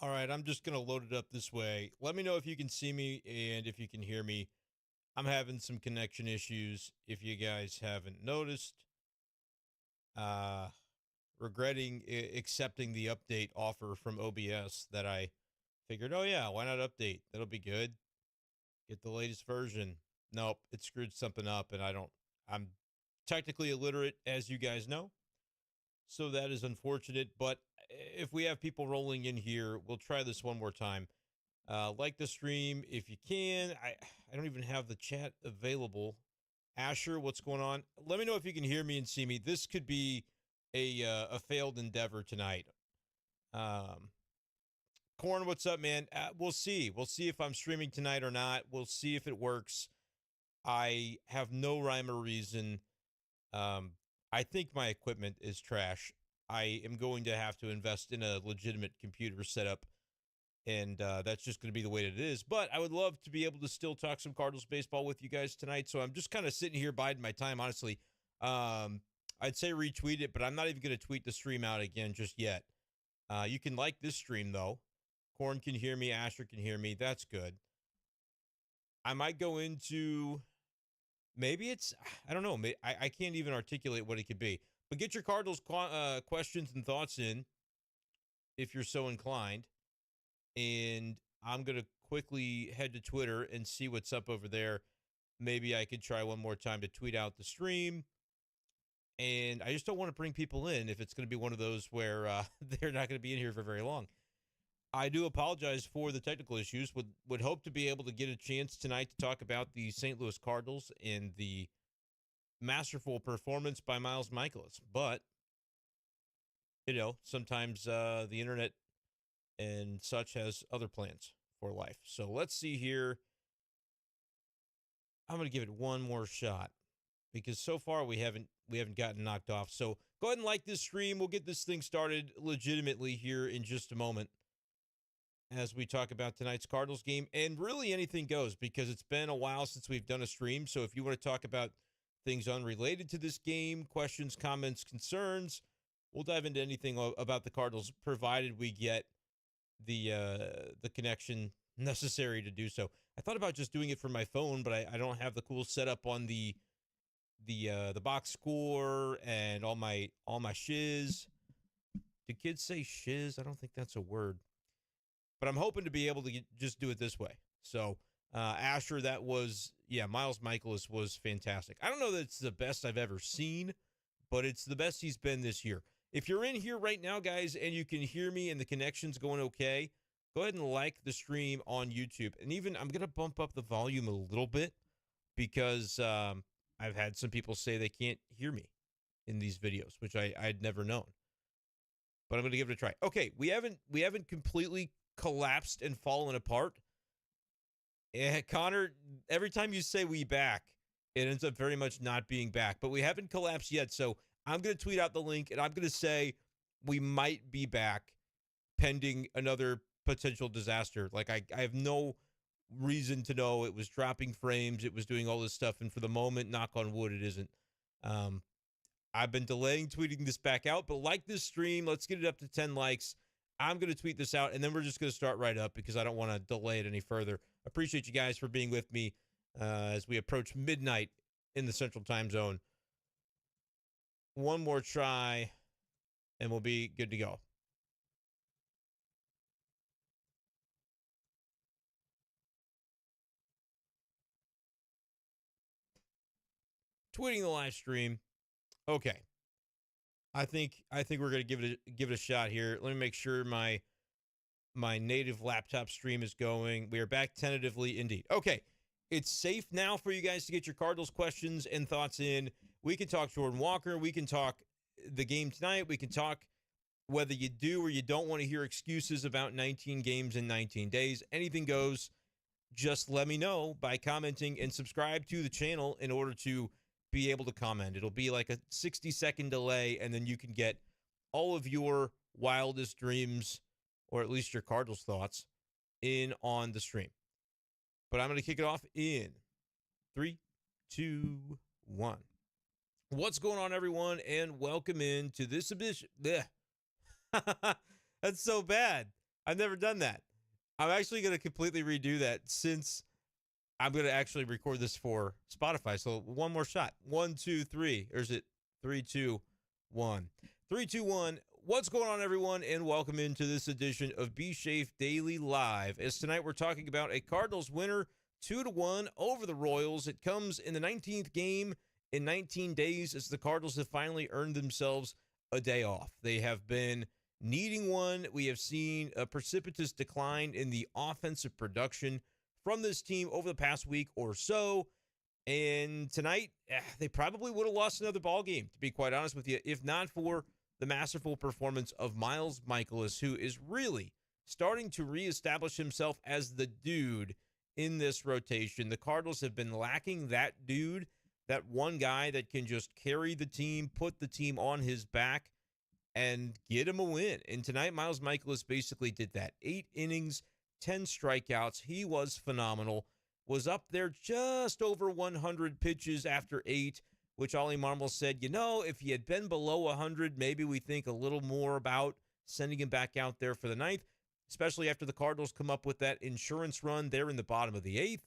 All right, I'm just going to load it up this way. Let me know if you can see me and if you can hear me. I'm having some connection issues if you guys haven't noticed. Uh Regretting accepting the update offer from OBS that I figured, "Oh yeah, why not update? That'll be good. Get the latest version." Nope, it screwed something up and I'm technically illiterate as you guys know. So that is unfortunate, but if we have people rolling in here, we'll try this one more time. Like the stream if you can. I don't even have the chat available. Asher, what's going on? Let me know if you can hear me and see me. This could be a failed endeavor tonight. Um, Corn, what's up, man? We'll see. We'll see if I'm streaming tonight or not. We'll see if it works. I have no rhyme or reason. Um, I think my equipment is trash. I am going to have to invest in a legitimate computer setup, and that's just going to be the way that it is. But I would love to be able to still talk some Cardinals baseball with you guys tonight. So I'm just kind of sitting here biding my time, honestly. I'd say retweet it, but I'm not even going to tweet the stream out again just yet. You can like this stream, though. Corn can hear me. Asher can hear me. That's good. I might go into... Maybe it's... I don't know. I can't even articulate what it could be. But get your Cardinals questions and thoughts in if you're so inclined. And I'm going to quickly head to Twitter and see what's up over there. Maybe I could try one more time to tweet out the stream. And I just don't want to bring people in if it's going to be one of those where they're not going to be in here for very long. I do apologize for the technical issues. Would hope to be able to get a chance tonight to talk about the St. Louis Cardinals and the masterful performance by Miles Mikolas. But, sometimes the internet and such has other plans for life. So let's see here. I'm going to give it one more shot because so far we haven't gotten knocked off. So go ahead and like this stream. We'll get this thing started legitimately here in just a moment as we talk about tonight's Cardinals game. And really anything goes because it's been a while since we've done a stream. So if you want to talk about things unrelated to this game, questions, comments, concerns, we'll dive into anything about the Cardinals provided we get the connection necessary to do so. I thought about just doing it from my phone, but I don't have the cool setup on the box score and all my shiz. Do kids say shiz? I don't think that's a word. But I'm hoping to be able to just do it this way. So, Asher, that was, Miles Mikolas was fantastic. I don't know that it's the best I've ever seen, but it's the best he's been this year. If you're in here right now, guys, and you can hear me and the connection's going okay, go ahead and like the stream on YouTube. And even I'm going to bump up the volume a little bit because I've had some people say they can't hear me in these videos, which I'd never known. But I'm going to give it a try. Okay, we haven't completely collapsed and fallen apart. Connor, every time you say we back, it ends up very much not being back. But we haven't collapsed yet, so I'm going to tweet out the link, and I'm going to say we might be back pending another potential disaster. Like, I have no reason to know it was dropping frames, it was doing all this stuff, and for the moment, knock on wood, it isn't. I've been delaying tweeting this back out, but like this stream, let's get it up to 10 likes. I'm going to tweet this out, and then we're just going to start right up because I don't want to delay it any further. Appreciate you guys for being with me as we approach midnight in the Central Time Zone. One more try, and we'll be good to go. Tweeting the live stream. Okay. I think we're going to give it a shot here. Let me make sure my native laptop stream is going. We are back tentatively indeed. Okay. It's safe now for you guys to get your Cardinals questions and thoughts in. We can talk Jordan Walker. We can talk the game tonight. We can talk whether you do or you don't want to hear excuses about 19 games in 19 days. Anything goes. Just let me know by commenting and subscribe to the channel in order to be able to comment. It'll be like a 60-second delay, and then you can get all of your wildest dreams, or at least your Cardinals thoughts, in on the stream. But I'm going to kick it off in 3, 2, 1. What's going on, everyone, and welcome in to this edition. That's so bad. I've never done that. I'm actually going to completely redo that since I'm going to actually record this for Spotify. So one more shot. 1, 2, 3. Or is it 3, 2, 1? 3, 2, 1. What's going on, everyone? And welcome into this edition of Be Shafe Daily Live. As tonight we're talking about a Cardinals winner 2-1 over the Royals. It comes in the 19th game in 19 days as the Cardinals have finally earned themselves a day off. They have been needing one. We have seen a precipitous decline in the offensive production from this team over the past week or so. And tonight, they probably would have lost another ball game, to be quite honest with you, if not for the masterful performance of Miles Mikolas, who is really starting to reestablish himself as the dude in this rotation. The Cardinals have been lacking that dude, that one guy that can just carry the team, put the team on his back, and get him a win. And tonight, Miles Mikolas basically did that. 8 innings, 10 strikeouts. He was phenomenal. Was up there just over 100 pitches after 8, which Ollie Marmol said, if he had been below 100, maybe we think a little more about sending him back out there for the 9th, especially after the Cardinals come up with that insurance run there in the bottom of the 8th.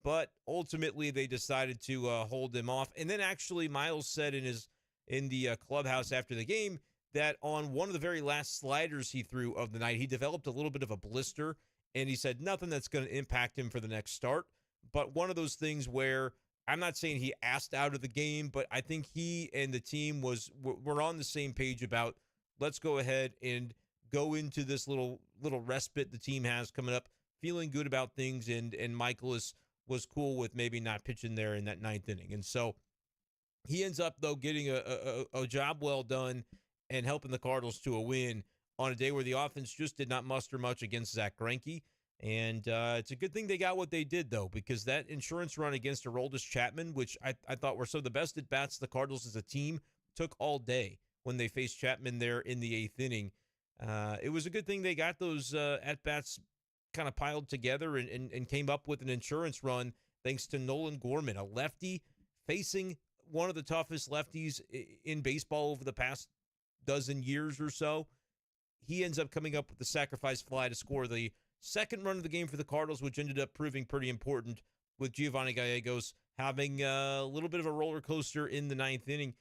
But ultimately, they decided to hold him off. And then actually, Miles said in the clubhouse after the game that on one of the very last sliders he threw of the night, he developed a little bit of a blister. And he said nothing that's going to impact him for the next start. But one of those things where I'm not saying he asked out of the game, but I think he and the team were on the same page about let's go ahead and go into this little respite the team has coming up, feeling good about things. And Mikolas was cool with maybe not pitching there in that 9th inning. And so he ends up, though, getting a job well done and helping the Cardinals to a win on a day where the offense just did not muster much against Zach Greinke. And it's a good thing they got what they did, though, because that insurance run against Aroldis Chapman, which I thought were some of the best at-bats the Cardinals as a team took all day when they faced Chapman there in the 8th inning. It was a good thing they got those at-bats kind of piled together and came up with an insurance run thanks to Nolan Gorman, a lefty facing one of the toughest lefties in baseball over the past dozen years or so. He ends up coming up with the sacrifice fly to score the second run of the game for the Cardinals, which ended up proving pretty important with Giovanni Gallegos having a little bit of a roller coaster in the 9th inning.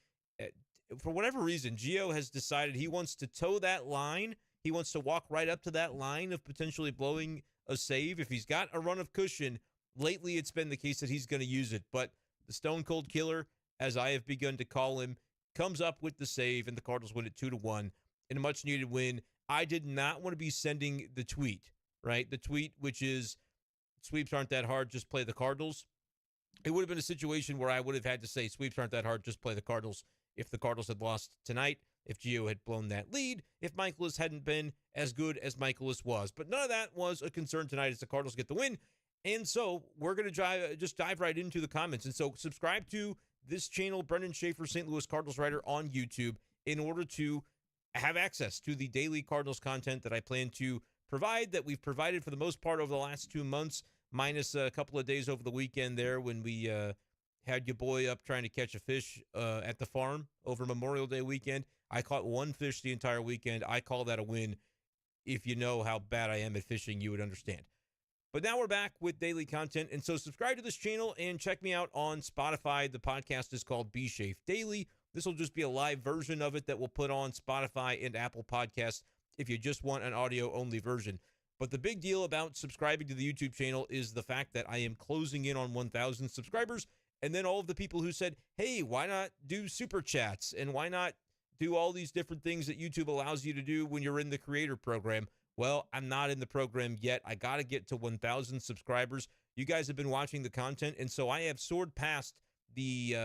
For whatever reason, Gio has decided he wants to toe that line. He wants to walk right up to that line of potentially blowing a save. If he's got a run of cushion, lately it's been the case that he's going to use it. But the Stone Cold Killer, as I have begun to call him, comes up with the save, and the Cardinals win it 2-1 in a much-needed win. I did not want to be sending the tweet, right? The tweet, which is, sweeps aren't that hard, just play the Cardinals. It would have been a situation where I would have had to say, sweeps aren't that hard, just play the Cardinals, if the Cardinals had lost tonight, if Gio had blown that lead, if Mikolas hadn't been as good as Mikolas was. But none of that was a concern tonight as the Cardinals get the win. And so we're going to just dive right into the comments. And so subscribe to this channel, Brenden Schaeffer, St. Louis Cardinals writer on YouTube, in order to have access to the daily Cardinals content that I plan to provide, that we've provided for the most part over the last 2 months, minus a couple of days over the weekend there when we had your boy up trying to catch a fish at the farm over Memorial Day weekend. I caught one fish the entire weekend. I call that a win. If you know how bad I am at fishing, you would understand. But now we're back with daily content, and so subscribe to this channel and check me out on Spotify. The podcast is called Be Shafe Daily. This will just be a live version of it that we'll put on Spotify and Apple Podcasts if you just want an audio-only version. But the big deal about subscribing to the YouTube channel is the fact that I am closing in on 1,000 subscribers, and then all of the people who said, hey, why not do super chats, and why not do all these different things that YouTube allows you to do when you're in the creator program. Well, I'm not in the program yet. I got to get to 1,000 subscribers. You guys have been watching the content, and so I have soared past the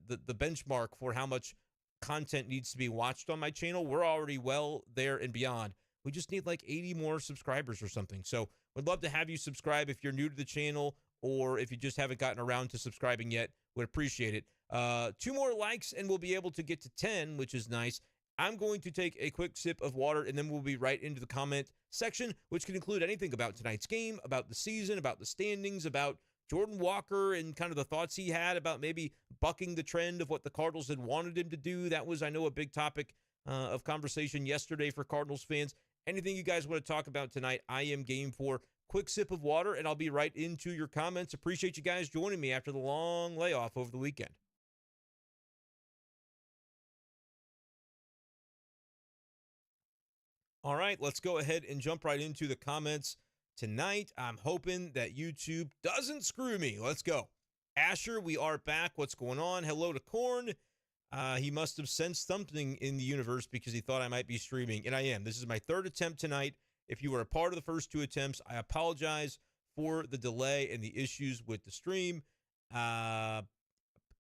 benchmark for how much content needs to be watched on my channel. We're already well there and beyond. We just need like 80 more subscribers or something. So would love to have you subscribe if you're new to the channel, or if you just haven't gotten around to subscribing yet. Would appreciate it. 2 more likes and we'll be able to get to 10, which is nice. I'm going to take a quick sip of water, and then we'll be right into the comment section, which can include anything about tonight's game, about the season, about the standings, about Jordan Walker and kind of the thoughts he had about maybe bucking the trend of what the Cardinals had wanted him to do. That was, I know, a big topic of conversation yesterday for Cardinals fans. Anything you guys want to talk about tonight, I am game for. Quick sip of water, and I'll be right into your comments. Appreciate you guys joining me after the long layoff over the weekend. All right, let's go ahead and jump right into the comments tonight. I'm hoping that YouTube doesn't screw me. Let's go. Asher, we are back. What's going on? Hello to Corn. He must have sensed something in the universe because he thought I might be streaming, and I am. This is my third attempt tonight. If you were a part of the first two attempts, I apologize for the delay and the issues with the stream. I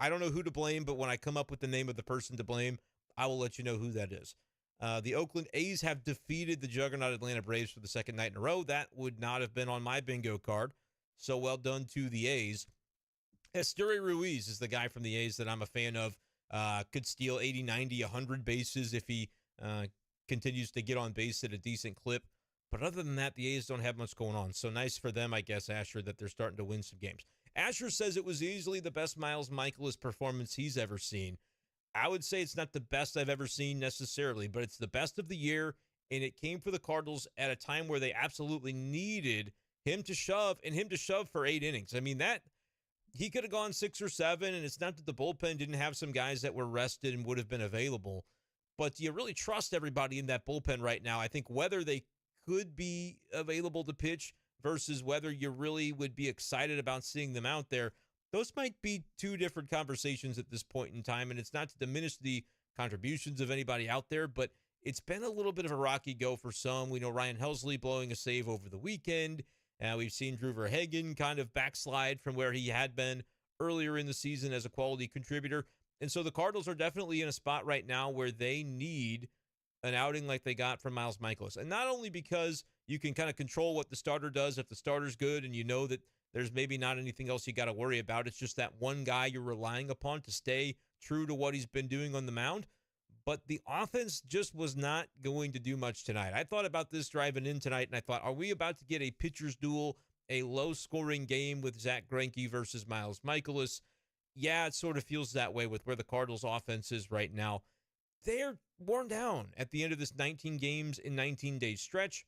don't know who to blame, but when I come up with the name of the person to blame, I will let you know who that is. The Oakland A's have defeated the juggernaut Atlanta Braves for the second night in a row. That would not have been on my bingo card. So well done to the A's. Esteury Ruiz is the guy from the A's that I'm a fan of. Could steal 80, 90, 100 bases if he continues to get on base at a decent clip. But other than that, the A's don't have much going on. So nice for them, I guess, Asher, that they're starting to win some games. Asher says it was easily the best Miles Mikolas performance he's ever seen. I would say it's not the best I've ever seen necessarily, but it's the best of the year, and it came for the Cardinals at a time where they absolutely needed him to shove, and him to shove for 8 innings. I mean, that he could have gone 6 or 7, and it's not that the bullpen didn't have some guys that were rested and would have been available, but do you really trust everybody in that bullpen right now? I think whether they could be available to pitch versus whether you really would be excited about seeing them out there, those might be two different conversations at this point in time, and it's not to diminish the contributions of anybody out there, but it's been a little bit of a rocky go for some. We know Ryan Helsley blowing a save over the weekend. We've seen Drew Verhagen kind of backslide from where he had been earlier in the season as a quality contributor. And so the Cardinals are definitely in a spot right now where they need an outing like they got from Miles Mikolas. And not only because you can kind of control what the starter does if the starter's good and you know that there's maybe not anything else you got to worry about. It's just that one guy you're relying upon to stay true to what he's been doing on the mound. But the offense just was not going to do much tonight. I thought about this driving in tonight, and I thought, are we about to get a pitcher's duel, a low-scoring game with Zach Greinke versus Miles Mikolas? Yeah, it sort of feels that way with where the Cardinals' offense is right now. They're worn down at the end of this 19 games in 19 days stretch.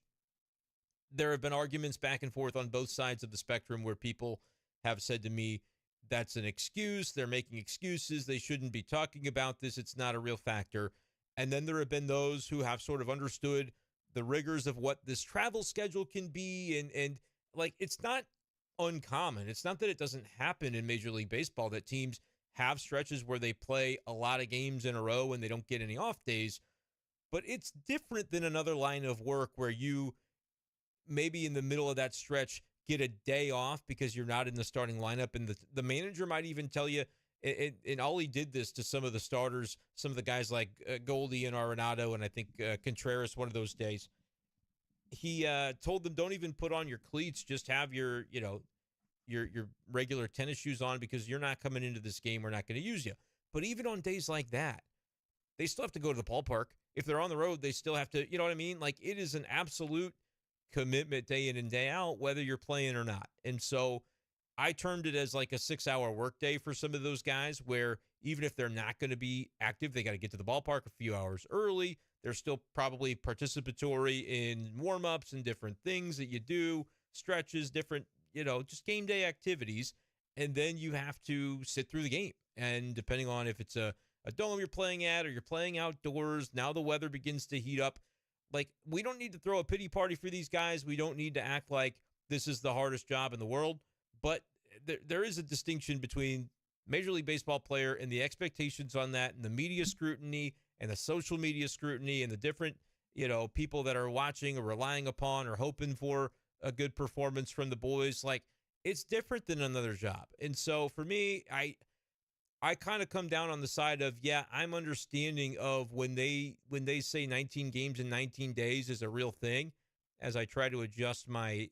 There have been arguments back and forth on both sides of the spectrum where people have said to me, that's an excuse. They're making excuses. They shouldn't be talking about this. It's not a real factor. And then there have been those who have sort of understood the rigors of what this travel schedule can be. And like, it's not uncommon. It's not that it doesn't happen in Major League Baseball that teams have stretches where they play a lot of games in a row and they don't get any off days. But it's different than another line of work where you maybe in the middle of that stretch get a day off because you're not in the starting lineup. And the manager might even tell you, and Ollie did this to some of the starters, some of the guys like Goldie and Arenado, and I think Contreras one of those days. He told them, don't even put on your cleats, just have your regular tennis shoes on because you're not coming into this game. We're not going to use you. But even on days like that, they still have to go to the ballpark. If they're on the road, they still have to, you know what I mean? Like, it is an absolute commitment day in and day out, whether you're playing or not. And so I termed it as like a 6-hour workday for some of those guys where even if they're not going to be active, they got to get to the ballpark a few hours early. They're still probably participatory in warm-ups and different things that you do, stretches, different, just game day activities. And then you have to sit through the game. And depending on if it's a dome you're playing at or you're playing outdoors, now the weather begins to heat up. Like, we don't need to throw a pity party for these guys. We don't need to act like this is the hardest job in the world. But there is a distinction between Major League Baseball player and the expectations on that and the media scrutiny and the social media scrutiny and the different, people that are watching or relying upon or hoping for a good performance from the boys. Like, it's different than another job. And so for me, I kind of come down on the side of, yeah, I'm understanding of when they say 19 games in 19 days is a real thing. As I try to adjust my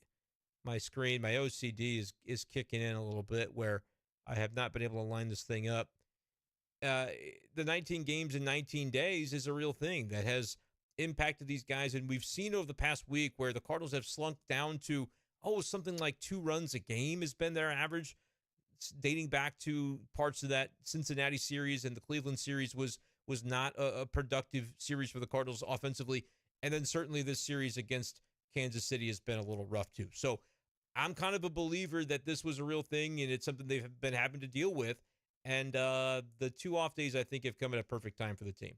screen, my OCD is kicking in a little bit where I have not been able to line this thing up. The 19 games in 19 days is a real thing that has impacted these guys. And we've seen over the past week where the Cardinals have slunk down to, something like 2 runs a game has been their average, dating back to parts of that Cincinnati series, and the Cleveland series was not a productive series for the Cardinals offensively. And then certainly this series against Kansas City has been a little rough too. So I'm kind of a believer that this was a real thing and it's something they've been having to deal with. And the 2 off days, I think, have come at a perfect time for the team.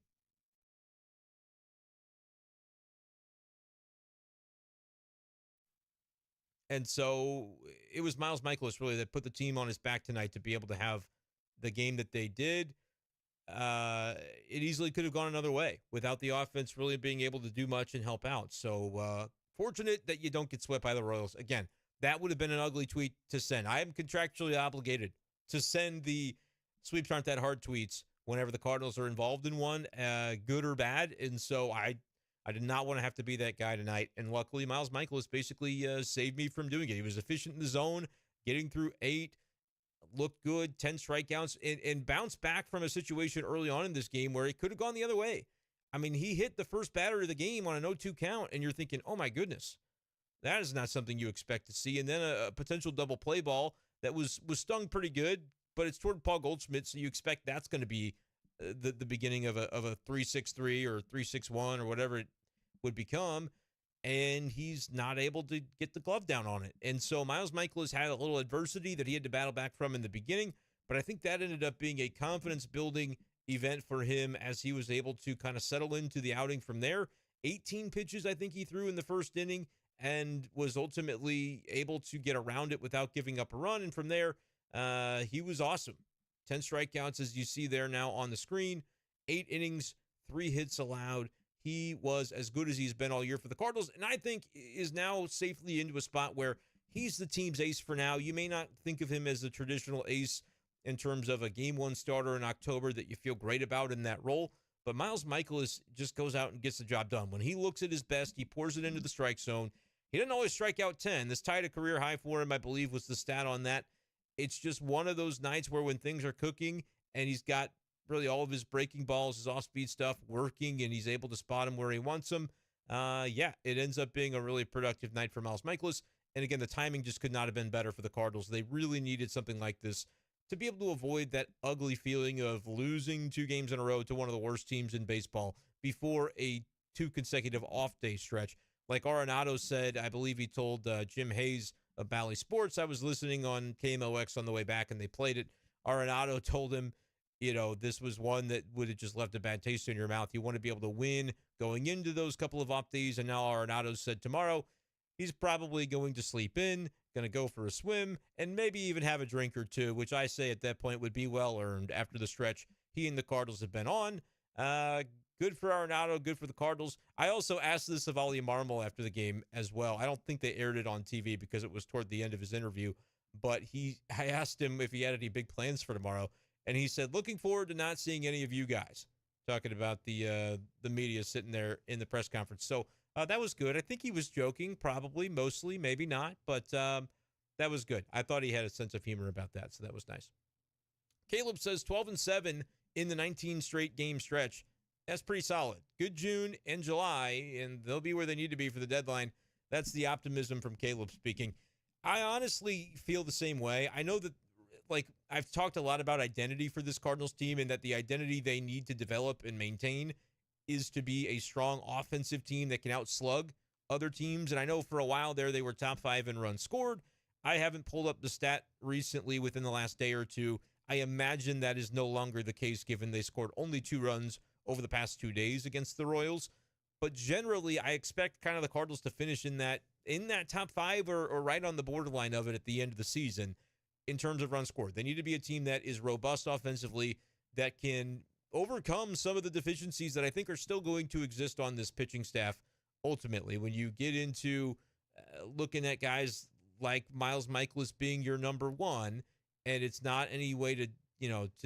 And so it was Miles Mikolas really that put the team on his back tonight to be able to have the game that they did. Uh, it easily could have gone another way without the offense really being able to do much and help out. So fortunate that you don't get swept by the Royals. Again, that would have been an ugly tweet to send. I am contractually obligated to send the sweeps aren't that hard tweets whenever the Cardinals are involved in one, good or bad. And so I did not want to have to be that guy tonight. And luckily, Miles Mikolas basically saved me from doing it. He was efficient in the zone, getting through 8, looked good, 10 strikeouts, and bounced back from a situation early on in this game where it could have gone the other way. I mean, he hit the first batter of the game on an 0-2 count, and you're thinking, oh my goodness, that is not something you expect to see. And then a potential double play ball that was stung pretty good, but it's toward Paul Goldschmidt, so you expect that's going to be the beginning of a 3-6-3 or 3-6-1 or whatever it would become, and he's not able to get the glove down on it. And so Miles Mikolas had a little adversity that he had to battle back from in the beginning, but I think that ended up being a confidence-building event for him as he was able to kind of settle into the outing from there. 18 pitches, I think he threw in the first inning and was ultimately able to get around it without giving up a run. And from there, he was awesome. 10 strikeouts, as you see there now on the screen, 8 innings, 3 hits allowed. He was as good as he's been all year for the Cardinals, and I think is now safely into a spot where he's the team's ace for now. You may not think of him as a traditional ace in terms of a game 1 starter in October that you feel great about in that role, but Miles Mikolas just goes out and gets the job done. When he looks at his best, he pours it into the strike zone. He doesn't always strike out 10. This tied a career high for him, I believe, was the stat on that. It's just one of those nights where when things are cooking and he's got really all of his breaking balls, his off-speed stuff working, and he's able to spot him where he wants them. It ends up being a really productive night for Miles Mikolas. And again, the timing just could not have been better for the Cardinals. They really needed something like this to be able to avoid that ugly feeling of losing 2 games in a row to one of the worst teams in baseball before a 2 consecutive off-day stretch. Like Arenado said, I believe he told Jim Hayes of Bally Sports, I was listening on KMOX on the way back, and they played it. Arenado told him, this was one that would have just left a bad taste in your mouth. You want to be able to win going into those couple of off days. And now Arenado said tomorrow he's probably going to sleep in, going to go for a swim, and maybe even have a drink or 2, which I say at that point would be well earned after the stretch he and the Cardinals have been on. Good for Arenado, good for the Cardinals. I also asked this of Ollie Marmol after the game as well. I don't think they aired it on TV because it was toward the end of his interview, but I asked him if he had any big plans for tomorrow. And he said, looking forward to not seeing any of you guys, talking about the media sitting there in the press conference. So that was good. I think he was joking, probably, mostly, maybe not. But that was good. I thought he had a sense of humor about that, so that was nice. Caleb says 12-7 in the 19 straight game stretch. That's pretty solid. Good June and July, and they'll be where they need to be for the deadline. That's the optimism from Caleb speaking. I honestly feel the same way. I know that, I've talked a lot about identity for this Cardinals team and that the identity they need to develop and maintain is to be a strong offensive team that can outslug other teams. And I know for a while there they were top 5 in runs scored. I haven't pulled up the stat recently within the last day or two. I imagine that is no longer the case given they scored only 2 runs over the past 2 days against the Royals. But generally, I expect kind of the Cardinals to finish in that top 5 or right on the borderline of it at the end of the season. In terms of runs scored, they need to be a team that is robust offensively, that can overcome some of the deficiencies that I think are still going to exist on this pitching staff. Ultimately, when you get into looking at guys like Miles Mikolas being your number 1, and it's not any way to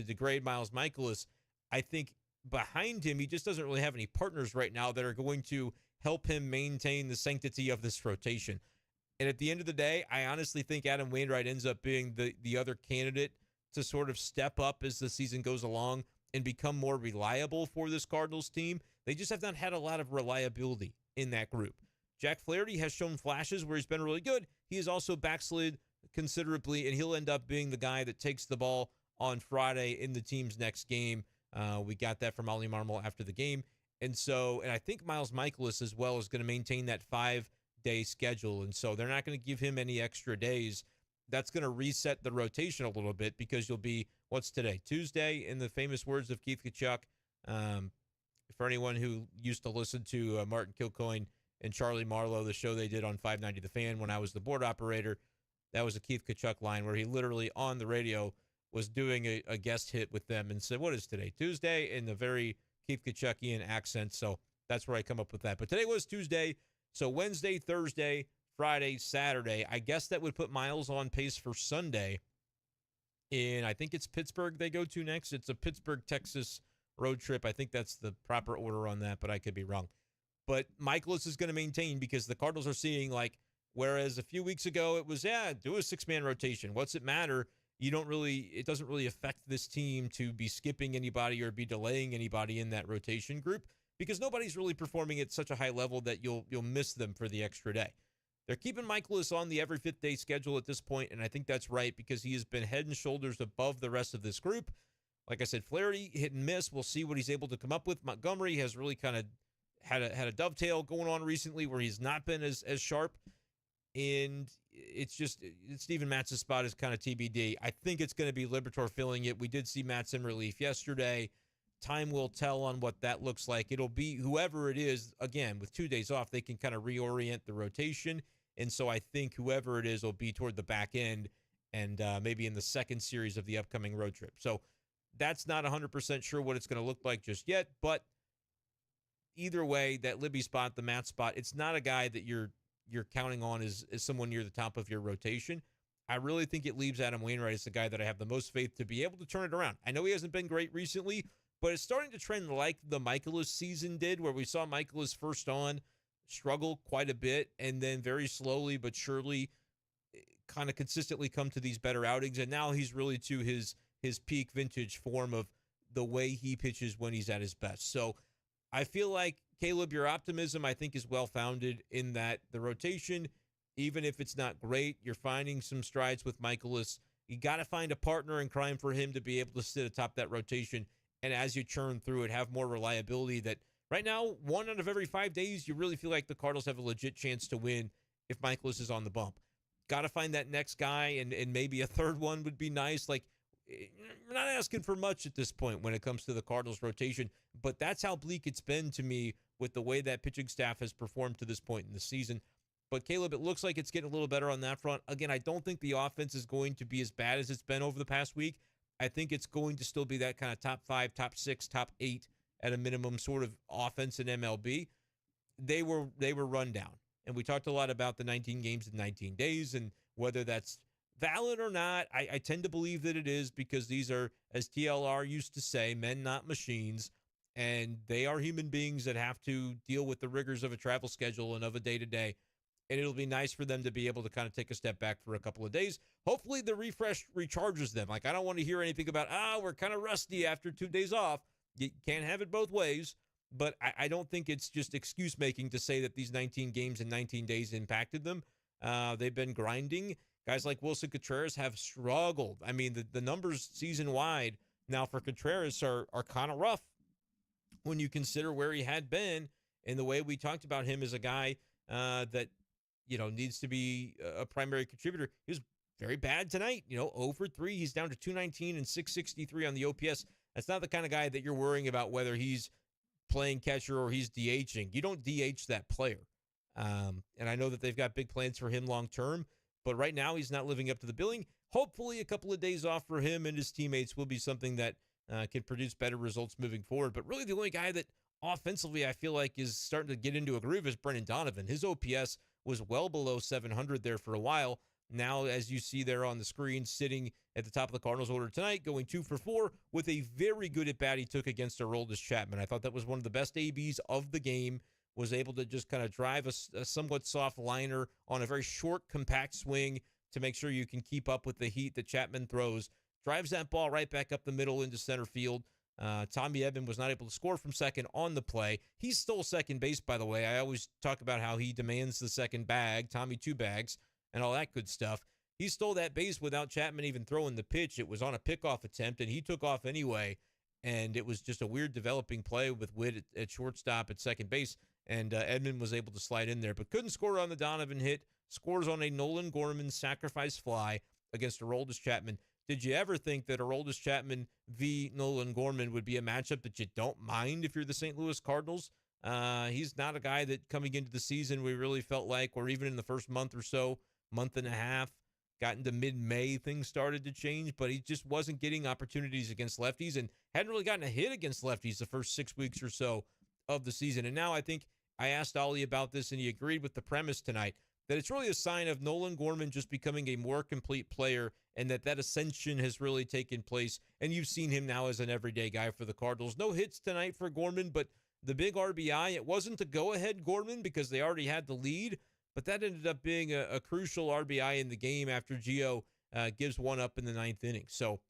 degrade Miles Mikolas, I think behind him, he just doesn't really have any partners right now that are going to help him maintain the sanctity of this rotation. And at the end of the day, I honestly think Adam Wainwright ends up being the other candidate to sort of step up as the season goes along and become more reliable for this Cardinals team. They just have not had a lot of reliability in that group. Jack Flaherty has shown flashes where he's been really good. He has also backslid considerably, and he'll end up being the guy that takes the ball on Friday in the team's next game. We got that from Ollie Marmol after the game. And I think Miles Mikolas as well is going to maintain that 5-day schedule. And so they're not going to give him any extra days. That's going to reset the rotation a little bit because you'll be, what's today? Tuesday, in the famous words of Keith Kachuk. For anyone who used to listen to Martin Kilcoyne and Charlie Marlowe, the show they did on 590 The Fan when I was the board operator, that was a Keith Kachuk line where he literally on the radio was doing a guest hit with them and said, what is today? Tuesday, in the very Keith Kachuckian accent. So that's where I come up with that. But today was Tuesday. So Wednesday, Thursday, Friday, Saturday. I guess that would put Miles on pace for Sunday. And I think it's Pittsburgh they go to next. It's a Pittsburgh, Texas road trip. I think that's the proper order on that, but I could be wrong. But Mikolas is going to maintain because the Cardinals are seeing, like, whereas a few weeks ago it was, do a 6-man rotation. What's it matter? It doesn't really affect this team to be skipping anybody or be delaying anybody in that rotation group because nobody's really performing at such a high level that you'll miss them for the extra day. They're keeping Mikolas on the every 5th day schedule at this point, and I think that's right because he has been head and shoulders above the rest of this group. Like I said, Flaherty hit and miss. We'll see what he's able to come up with. Montgomery has really kind of had a dovetail going on recently where he's not been as sharp. And it's Steven Matz's spot is kind of TBD. I think it's going to be Liberatore filling it. We did see Matz in relief yesterday. Time will tell on what that looks like. It'll be whoever it is. Again, with 2 days off, they can kind of reorient the rotation. And so I think whoever it is will be toward the back end and maybe in the second series of the upcoming road trip. So that's not 100% sure what it's going to look like just yet. But either way, that Libby spot, the Matt spot, it's not a guy that you're counting on as someone near the top of your rotation. I really think it leaves Adam Wainwright as the guy that I have the most faith to be able to turn it around. I know he hasn't been great recently, but it's starting to trend like the Mikolas season did, where we saw Mikolas first on struggle quite a bit and then very slowly but surely kind of consistently come to these better outings. And now he's really to his peak vintage form of the way he pitches when he's at his best. So I feel like, Caleb, your optimism, I think, is well-founded in that the rotation, even if it's not great, you're finding some strides with Mikolas. You got to find a partner in crime for him to be able to sit atop that rotation. And as you churn through it, have more reliability that right now, 1 out of every 5 days, you really feel like the Cardinals have a legit chance to win if Mikolas is on the bump. Got to find that next guy, and maybe a third one would be nice. Like, we're not asking for much at this point when it comes to the Cardinals rotation, but that's how bleak it's been to me with the way that pitching staff has performed to this point in the season. But Caleb, it looks like it's getting a little better on that front. Again, I don't think the offense is going to be as bad as it's been over the past week. I think it's going to still be that kind of top 5, top 6, top 8 at a minimum sort of offense in MLB. They were run down. And we talked a lot about the 19 games in 19 days and whether that's valid or not. I tend to believe that it is because these are, as TLR used to say, men, not machines. And they are human beings that have to deal with the rigors of a travel schedule and of a day-to-day. And it'll be nice for them to be able to kind of take a step back for a couple of days. Hopefully the refresh recharges them. Like, I don't want to hear anything about, we're kind of rusty after 2 days off. You can't have it both ways. But I don't think it's just excuse-making to say that these 19 games in 19 days impacted them. They've been grinding. Guys like Wilson Contreras have struggled. I mean, the numbers season-wide now for Contreras are kind of rough when you consider where he had been and the way we talked about him as a guy that, needs to be a primary contributor. He was very bad tonight, 0 for 3. He's down to 219 and 663 on the OPS. That's not the kind of guy that you're worrying about whether he's playing catcher or he's DHing. You don't DH that player. And I know that they've got big plans for him long-term, but right now he's not living up to the billing. Hopefully a couple of days off for him and his teammates will be something that can produce better results moving forward. But really the only guy that offensively I feel like is starting to get into a groove is Brendan Donovan. His OPS was well below 700 there for a while. Now, as you see there on the screen, sitting at the top of the Cardinals order tonight, going 2 for 4 with a very good at-bat he took against Aroldis Chapman. I thought that was one of the best ABs of the game, was able to just kind of drive a somewhat soft liner on a very short, compact swing to make sure you can keep up with the heat that Chapman throws. Drives that ball right back up the middle into center field. Tommy Edman was not able to score from second on the play. He stole second base, by the way. I always talk about how he demands the second bag, Tommy 2 bags, and all that good stuff. He stole that base without Chapman even throwing the pitch. It was on a pickoff attempt, and he took off anyway. and it was just a weird developing play with Witt at shortstop at second base, and Edman was able to slide in there, but couldn't score on the Donovan hit. Scores on a Nolan Gorman sacrifice fly against Aroldis Chapman. Did you ever think that Aroldis Chapman v. Nolan Gorman would be a matchup that you don't mind if you're the St. Louis Cardinals? He's not a guy that coming into the season we really felt like, or even in the first month or so, month and a half, got into mid-May, things started to change, but he just wasn't getting opportunities against lefties and hadn't really gotten a hit against lefties the first 6 weeks or so of the season. And now I think I asked Ollie about this, and he agreed with the premise tonight, that it's really a sign of Nolan Gorman just becoming a more complete player, and that ascension has really taken place. And you've seen him now as an everyday guy for the Cardinals. No hits tonight for Gorman, but the big RBI, it wasn't to go-ahead Gorman because they already had the lead, but that ended up being a crucial RBI in the game after Gio gives one up in the ninth inning. So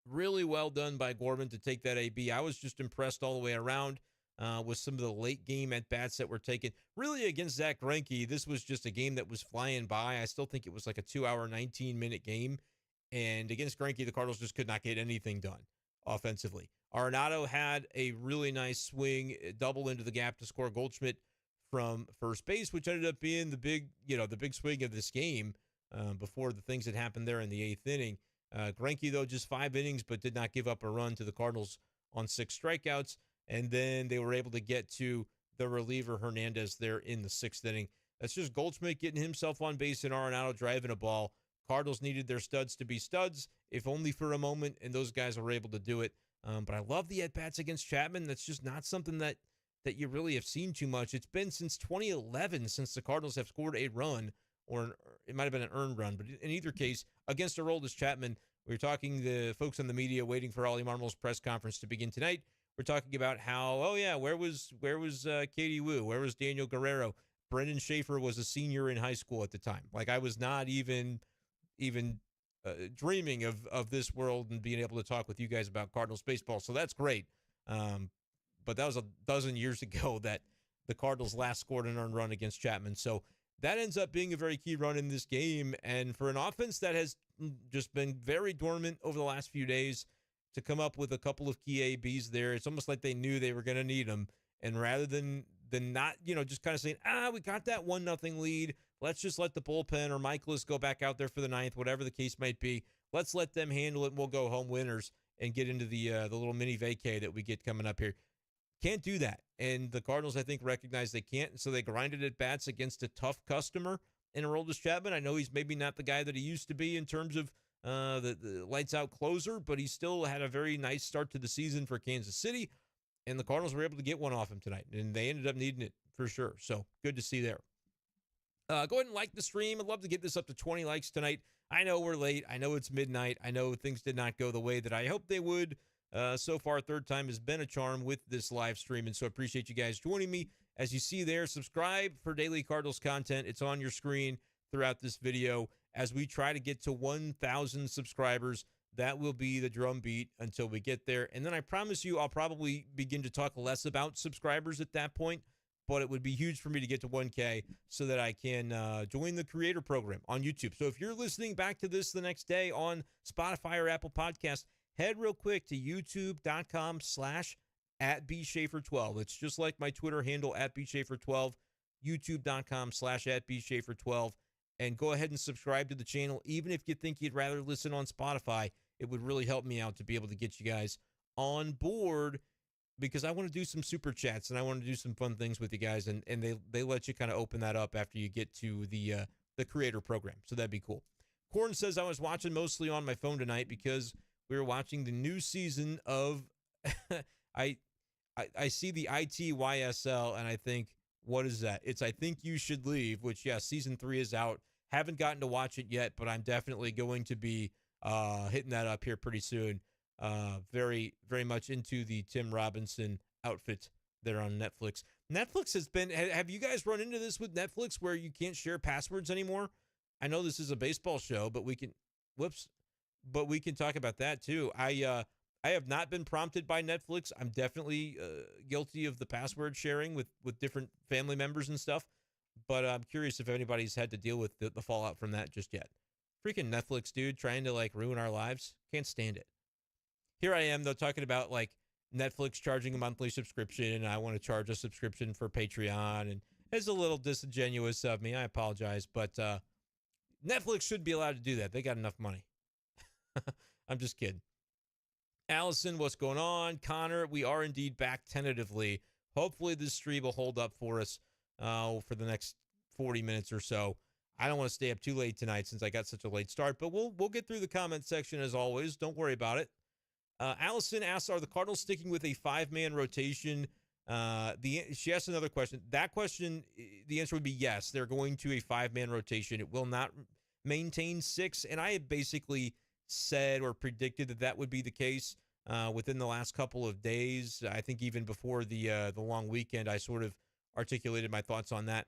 really well done by Gorman to take that AB. I was just impressed all the way around with some of the late game at-bats that were taken. Really, against Zach Greinke, this was just a game that was flying by. I still think it was like a 2-hour, 19-minute game. And against Greinke, the Cardinals just could not get anything done offensively. Arenado had a really nice swing, double into the gap to score Goldschmidt from first base, which ended up being the big swing of this game before the things that happened there in the eighth inning. Greinke, though, just 5 innings, but did not give up a run to the Cardinals on 6 strikeouts. And then they were able to get to the reliever Hernandez there in the 6th inning. That's just Goldschmidt getting himself on base and Arenado driving a ball. Cardinals needed their studs to be studs, if only for a moment, and those guys were able to do it. But I love the at-bats against Chapman. That's just not something that you really have seen too much. It's been since 2011 since the Cardinals have scored a run, or it might have been an earned run. But in either case, against Aroldis Chapman, we were talking the folks on the media waiting for Ollie Marmol's press conference to begin tonight. We're talking about how, where was Katie Woo? Where was Daniel Guerrero? Brenden Schaeffer was a senior in high school at the time. Like, I was not even dreaming of this world and being able to talk with you guys about Cardinals baseball. So that's great. But that was a dozen years ago that the Cardinals last scored an earned run against Chapman. So that ends up being a very key run in this game. And for an offense that has just been very dormant over the last few days, to come up with a couple of key ABs there, it's almost like they knew they were going to need them. And rather than not, just kind of saying, we got that 1-0 lead, let's just let the bullpen or Mikolas go back out there for the ninth, whatever the case might be. Let's let them handle it, and we'll go home winners and get into the little mini vacay that we get coming up here. Can't do that. And the Cardinals, I think, recognize they can't, and so they grinded at bats against a tough customer in Aroldis Chapman. I know he's maybe not the guy that he used to be in terms of the lights-out closer, but he still had a very nice start to the season for Kansas City, and the Cardinals were able to get one off him tonight, and they ended up needing it for sure. So good to see there. Go ahead and like the stream. I'd love to get this up to 20 likes tonight. I know we're late. I know it's midnight. I know things did not go the way that I hoped they would. So far, third time has been a charm with this live stream, and so I appreciate you guys joining me. As you see there, subscribe for daily Cardinals content. It's on your screen throughout this video. As we try to get to 1,000 subscribers, that will be the drumbeat until we get there. And then I promise you I'll probably begin to talk less about subscribers at that point, but it would be huge for me to get to 1K so that I can join the creator program on YouTube. So if you're listening back to this the next day on Spotify or Apple Podcasts, head real quick to youtube.com/@bschaeffer12. It's just like my Twitter handle @bschaeffer12, youtube.com/@bschaeffer12. And go ahead and subscribe to the channel. Even if you think you'd rather listen on Spotify, it would really help me out to be able to get you guys on board, because I want to do some super chats and I want to do some fun things with you guys. And they let you kind of open that up after you get to the creator program. So that'd be cool. Corn says, I was watching mostly on my phone tonight because we were watching the new season of I see the ITYSL and I think, what is that? It's I Think You Should Leave, which, yeah, season 3 is out. Haven't gotten to watch it yet, but I'm definitely going to be hitting that up here pretty soon. Very, very much into the Tim Robinson outfit there on Netflix. Netflix has been, have you guys run into this with Netflix where you can't share passwords anymore? I know this is a baseball show, but we can talk about that too. I have not been prompted by Netflix. I'm definitely guilty of the password sharing with different family members and stuff. But I'm curious if anybody's had to deal with the fallout from that just yet. Freaking Netflix, dude, trying to ruin our lives. Can't stand it. here I am, though, talking about like Netflix charging a monthly subscription, and I want to charge a subscription for Patreon. And it's a little disingenuous of me. I apologize. But Netflix should be allowed to do that. They got enough money. I'm just kidding. Allison, what's going on? Connor, we are indeed back tentatively. Hopefully this stream will hold up for us for the next 40 minutes or so. I don't want to stay up too late tonight since I got such a late start, but we'll get through the comment section as always. Don't worry about it. Allison asks, are the Cardinals sticking with a 5-man rotation? She asked another question. That question, the answer would be yes. They're going to a 5-man rotation. It will not maintain 6, and I had basically said or predicted that would be the case within the last couple of days. I think even before the long weekend, I sort of articulated my thoughts on that.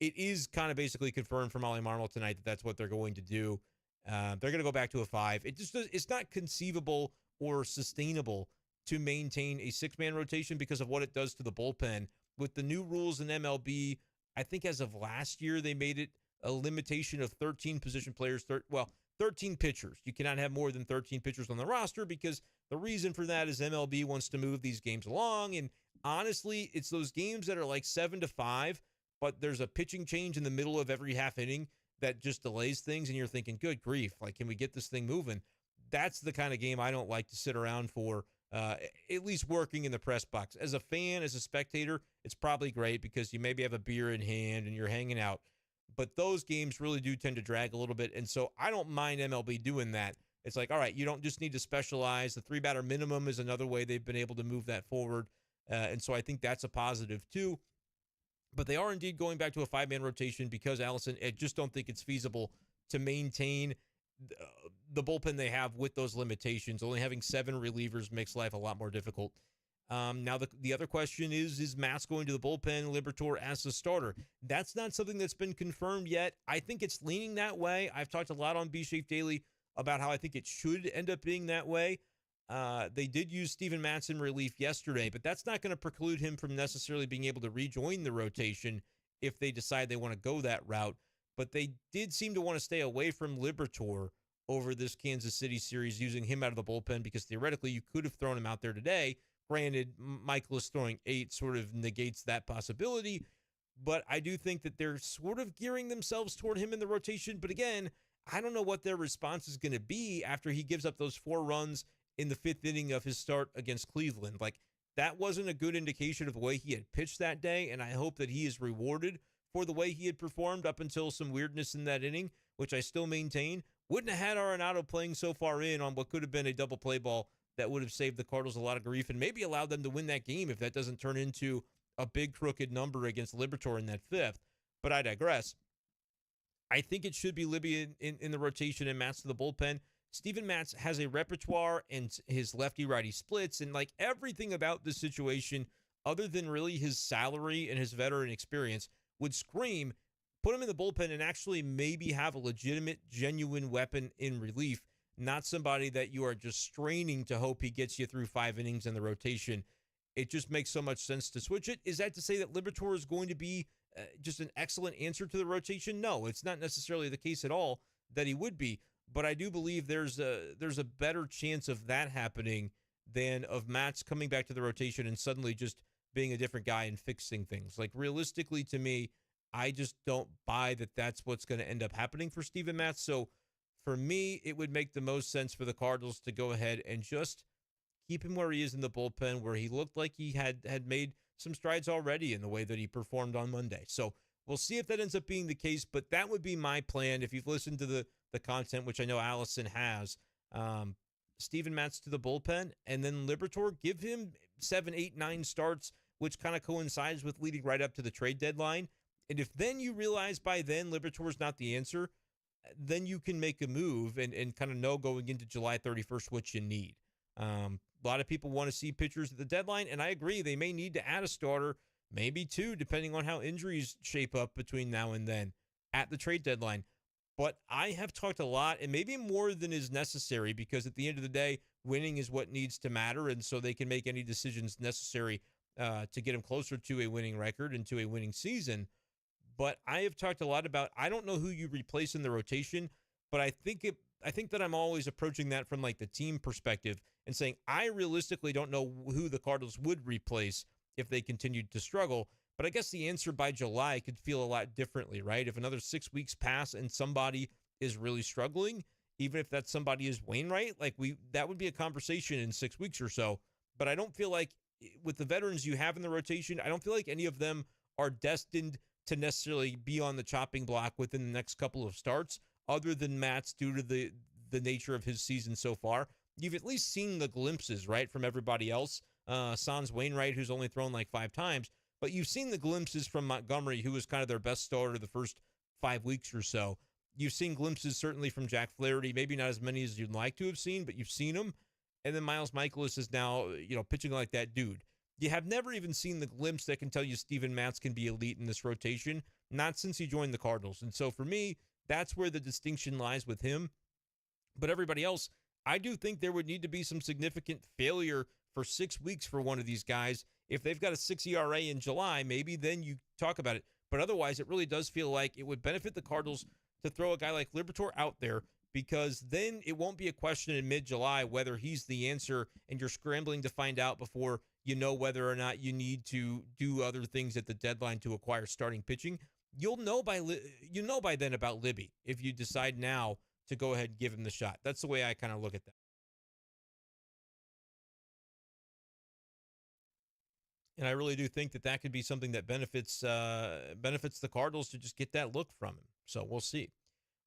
It is kind of basically confirmed from Ollie Marmol tonight that that's what they're going to do. They're going to go back to a 5. It's not conceivable or sustainable to maintain a 6-man rotation because of what it does to the bullpen. With the new rules in MLB, I think as of last year, they made it a limitation of 13 position players, 13 pitchers. You cannot have more than 13 pitchers on the roster because the reason for that is MLB wants to move these games along. And honestly, it's those games that are like 7-5, but there's a pitching change in the middle of every half inning that just delays things. And you're thinking, good grief, like, can we get this thing moving? That's the kind of game I don't like to sit around for, at least working in the press box. As a fan, as a spectator, it's probably great because you maybe have a beer in hand and you're hanging out. But those games really do tend to drag a little bit. And so I don't mind MLB doing that. It's like, all right, you don't just need to specialize. The 3-batter minimum is another way they've been able to move that forward. And so I think that's a positive too. But they are indeed going back to a 5-man rotation because, Allison, I just don't think it's feasible to maintain the bullpen they have with those limitations. Only having 7 relievers makes life a lot more difficult. Now, the other question is Matz going to the bullpen, Liberatore as a starter? That's not something that's been confirmed yet. I think it's leaning that way. I've talked a lot on B-Shape Daily about how I think it should end up being that way. They did use Steven Matz in relief yesterday, but that's not going to preclude him from necessarily being able to rejoin the rotation if they decide they want to go that route. But they did seem to want to stay away from Liberatore over this Kansas City series, using him out of the bullpen because theoretically you could have thrown him out there today. Granted, Mikolas throwing 8 sort of negates that possibility, but I do think that they're sort of gearing themselves toward him in the rotation. But again, I don't know what their response is going to be after he gives up those 4 runs in the 5th inning of his start against Cleveland. Like, that wasn't a good indication of the way he had pitched that day, and I hope that he is rewarded for the way he had performed up until some weirdness in that inning, which I still maintain. Wouldn't have had Arenado playing so far in on what could have been a double play ball that would have saved the Cardinals a lot of grief and maybe allowed them to win that game if that doesn't turn into a big crooked number against Liberatore in that 5th. But I digress. I think it should be Libby in the rotation and Matz to the bullpen. Steven Matz has a repertoire and his lefty-righty splits, and like everything about this situation, other than really his salary and his veteran experience, would scream, put him in the bullpen and actually maybe have a legitimate, genuine weapon in relief, not somebody that you are just straining to hope he gets you through 5 innings in the rotation. It just makes so much sense to switch it. Is that to say that Liberatore is going to be just an excellent answer to the rotation? No, it's not necessarily the case at all that he would be. But I do believe there's a better chance of that happening than of Matz coming back to the rotation and suddenly just being a different guy and fixing things. Like, realistically, to me, I just don't buy that that's what's going to end up happening for Steven Matz. So for me, it would make the most sense for the Cardinals to go ahead and just keep him where he is in the bullpen, where he looked like he had made some strides already in the way that he performed on Monday. So we'll see if that ends up being the case, but that would be my plan. If you've listened to the content, which I know Allison has, Steven Matz to the bullpen, and then Liberatore, give him 7, 8, 9 starts, which kind of coincides with leading right up to the trade deadline. And if then you realize by then Liberatore's not the answer, then you can make a move and kind of know going into July 31st what you need. A lot of people want to see pitchers at the deadline, and I agree they may need to add a starter, maybe 2, depending on how injuries shape up between now and then at the trade deadline. But I have talked a lot, and maybe more than is necessary, because at the end of the day, winning is what needs to matter, and so they can make any decisions necessary to get them closer to a winning record and to a winning season. But I have talked a lot about, I don't know who you replace in the rotation, but I think I think that I'm always approaching that from like the team perspective and saying I realistically don't know who the Cardinals would replace if they continued to struggle. But I guess the answer by July could feel a lot differently, right? If another 6 weeks pass and somebody is really struggling, even if that somebody is Wainwright, like that would be a conversation in 6 weeks or so. But I don't feel like with the veterans you have in the rotation, I don't feel like any of them are destined to necessarily be on the chopping block within the next couple of starts, other than Matt's due to the nature of his season so far. You've at least seen the glimpses, right, from everybody else. Sans Wainwright, who's only thrown like 5 times, but you've seen the glimpses from Montgomery, who was kind of their best starter the first 5 weeks or so. You've seen glimpses certainly from Jack Flaherty, maybe not as many as you'd like to have seen, but you've seen them. And then Miles Mikolas is now, pitching like that dude. You have never even seen the glimpse that can tell you Steven Matz can be elite in this rotation, not since he joined the Cardinals. And so for me, that's where the distinction lies with him. But everybody else, I do think there would need to be some significant failure for 6 weeks for one of these guys. If they've got a 6 ERA in July, maybe then you talk about it. But otherwise, it really does feel like it would benefit the Cardinals to throw a guy like Liberatore out there, because then it won't be a question in mid-July whether he's the answer and you're scrambling to find out before you know whether or not you need to do other things at the deadline to acquire starting pitching. You'll know by then about Libby if you decide now to go ahead and give him the shot. That's the way I kind of look at that. And I really do think that could be something that benefits the Cardinals to just get that look from him. So we'll see.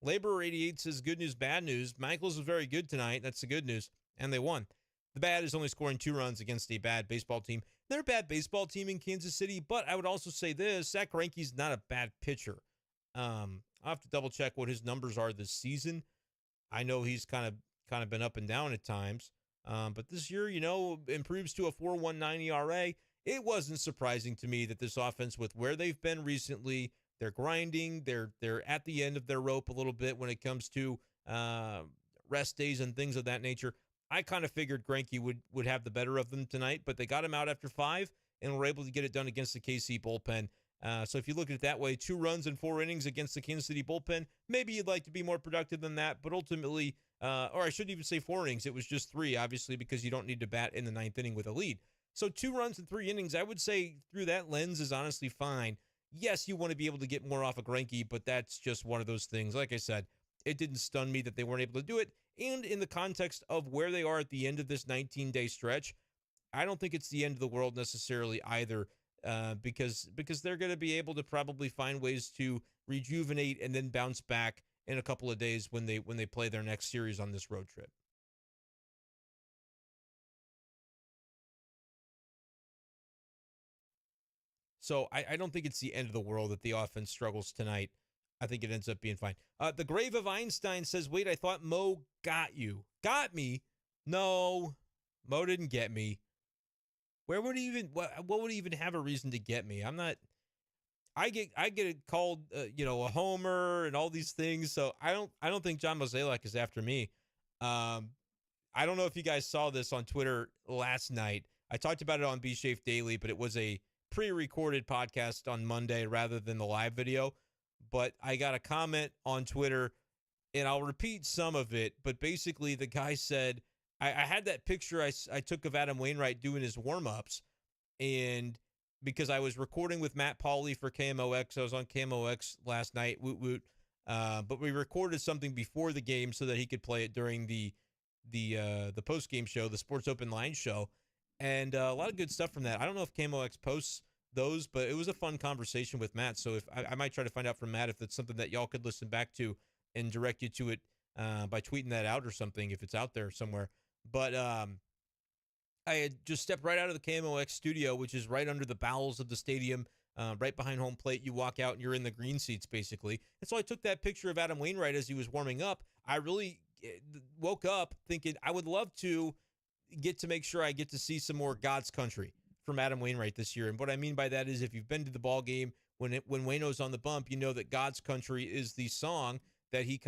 Laborer 88 says, good news, bad news. Michaels was very good tonight. That's the good news. And they won. The bad is only scoring 2 runs against a bad baseball team. They're a bad baseball team in Kansas City, but I would also say this, Zach Greinke's not a bad pitcher. I'll have to double check what his numbers are this season. I know he's kind of been up and down at times. But this year, improves to a 4.19 ERA. It wasn't surprising to me that this offense, with where they've been recently, they're grinding. They're at the end of their rope a little bit when it comes to rest days and things of that nature. I kind of figured Greinke would have the better of them tonight, but they got him out after 5 and were able to get it done against the KC bullpen. So if you look at it that way, 2 runs in 4 innings against the Kansas City bullpen, maybe you'd like to be more productive than that, but ultimately, or I shouldn't even say 4 innings. It was just 3, obviously, because you don't need to bat in the 9th inning with a lead. So 2 runs in 3 innings, I would say through that lens is honestly fine. Yes, you want to be able to get more off of Greinke, but that's just one of those things. Like I said, it didn't stun me that they weren't able to do it. And in the context of where they are at the end of this 19-day stretch, I don't think it's the end of the world necessarily either, because they're going to be able to probably find ways to rejuvenate and then bounce back in a couple of days when they play their next series on this road trip. So I don't think it's the end of the world that the offense struggles tonight. I think it ends up being fine. The Grave of Einstein says, wait, I thought Mo got you. Got me? No, Mo didn't get me. Where would he even, what would he even have a reason to get me? I'm not, I get it called, a homer and all these things. So I don't think John Mozeliak is after me. I don't know if you guys saw this on Twitter last night. I talked about it on B Shafe Daily, but it was a pre-recorded podcast on Monday rather than the live video. But I got a comment on Twitter, and I'll repeat some of it. But basically, the guy said, I had that picture I took of Adam Wainwright doing his warm-ups, and because I was recording with Matt Pauley for KMOX, I was on KMOX last night, woot woot. But we recorded something before the game so that he could play it during the post-game show, the Sports Open Line show. And a lot of good stuff from that. I don't know if KMOX posts those, but it was a fun conversation with Matt. So if I might try to find out from Matt if that's something that y'all could listen back to and direct you to it by tweeting that out or something if it's out there somewhere. But I had just stepped right out of the KMOX studio, which is right under the bowels of the stadium, right behind home plate. You walk out and you're in the green seats, basically. And so I took that picture of Adam Wainwright as he was warming up. I really woke up thinking I would love to get to make sure I get to see some more God's Country from Adam Wainwright this year. And what I mean by that is if you've been to the ball game, when Waino's on the bump, you know that God's Country is the song that he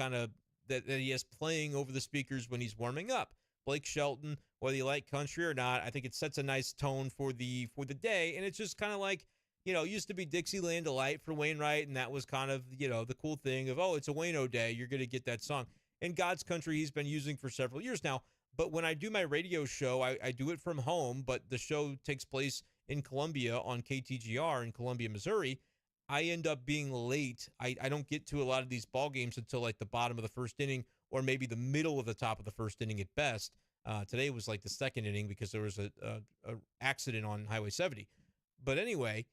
that he has playing over the speakers when he's warming up. Blake Shelton, whether you like country or not, I think it sets a nice tone for the day. And it's just kind of like, it used to be Dixieland Delight for Wainwright, and that was kind of, the cool thing of, oh, it's a Waino day, you're going to get that song. in God's country he's been using for several years now. But when I do my radio show, I do it from home, but the show takes place in Columbia on KTGR in Columbia, Missouri. I end up being late. I don't get to a lot of these ball games until like the bottom of the first inning or maybe the middle of the top of the first inning at best. Today was like the second inning because there was a accident on Highway 70. But anyway,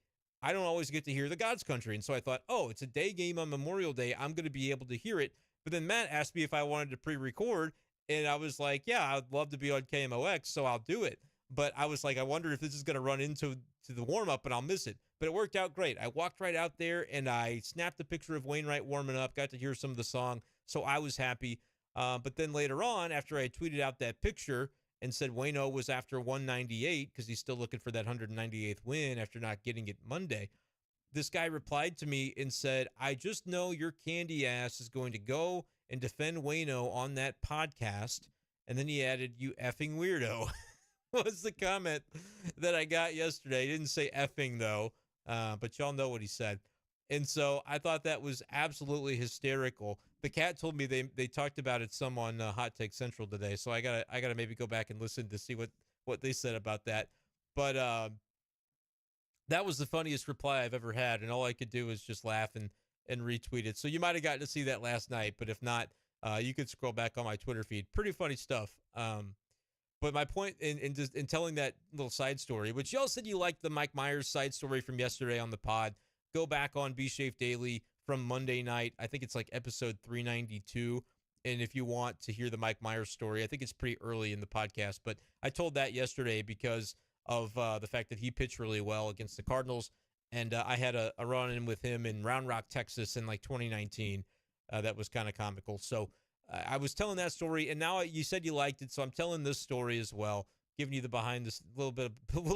I don't always get to hear the God's Country. And so I thought, oh, it's a day game on Memorial Day. I'm going to be able to hear it. But then Matt asked me if I wanted to pre-record. And I was like, yeah, I'd love to be on KMOX, so I'll do it. But I was like, I wonder if this is going to run into the warm-up and I'll miss it. But it worked out great. I walked right out there and I snapped a picture of Wainwright warming up, got to hear some of the song. So I was happy. But then later on, after I tweeted out that picture and said Waino was after 198 because he's still looking for that 198th win after not getting it Monday, this guy replied to me and said, I just know your candy ass is going to go and defend Waino on that podcast. And then he added, you effing weirdo, was the comment that I got yesterday. He didn't say effing, though, but y'all know what he said. And so I thought that was absolutely hysterical. The cat told me they talked about it some on Hot Take Central today, so I gotta maybe go back and listen to see what they said about that. But that was the funniest reply I've ever had, and all I could do was just laugh and retweet it. So you might have gotten to see that last night, but if not, you could scroll back on my Twitter feed. Pretty funny stuff. But my point in telling that little side story, which y'all said you liked the Mike Myers side story from yesterday on the pod, go back on Be Safe Daily from Monday night. I think it's like episode 392. And if you want to hear the Mike Myers story, I think it's pretty early in the podcast. But I told that yesterday because of the fact that he pitched really well against the Cardinals. And I had a run-in with him in Round Rock, Texas in like 2019. That was kind of comical. So I was telling that story, and now you said you liked it, so I'm telling this story as well, giving you the a little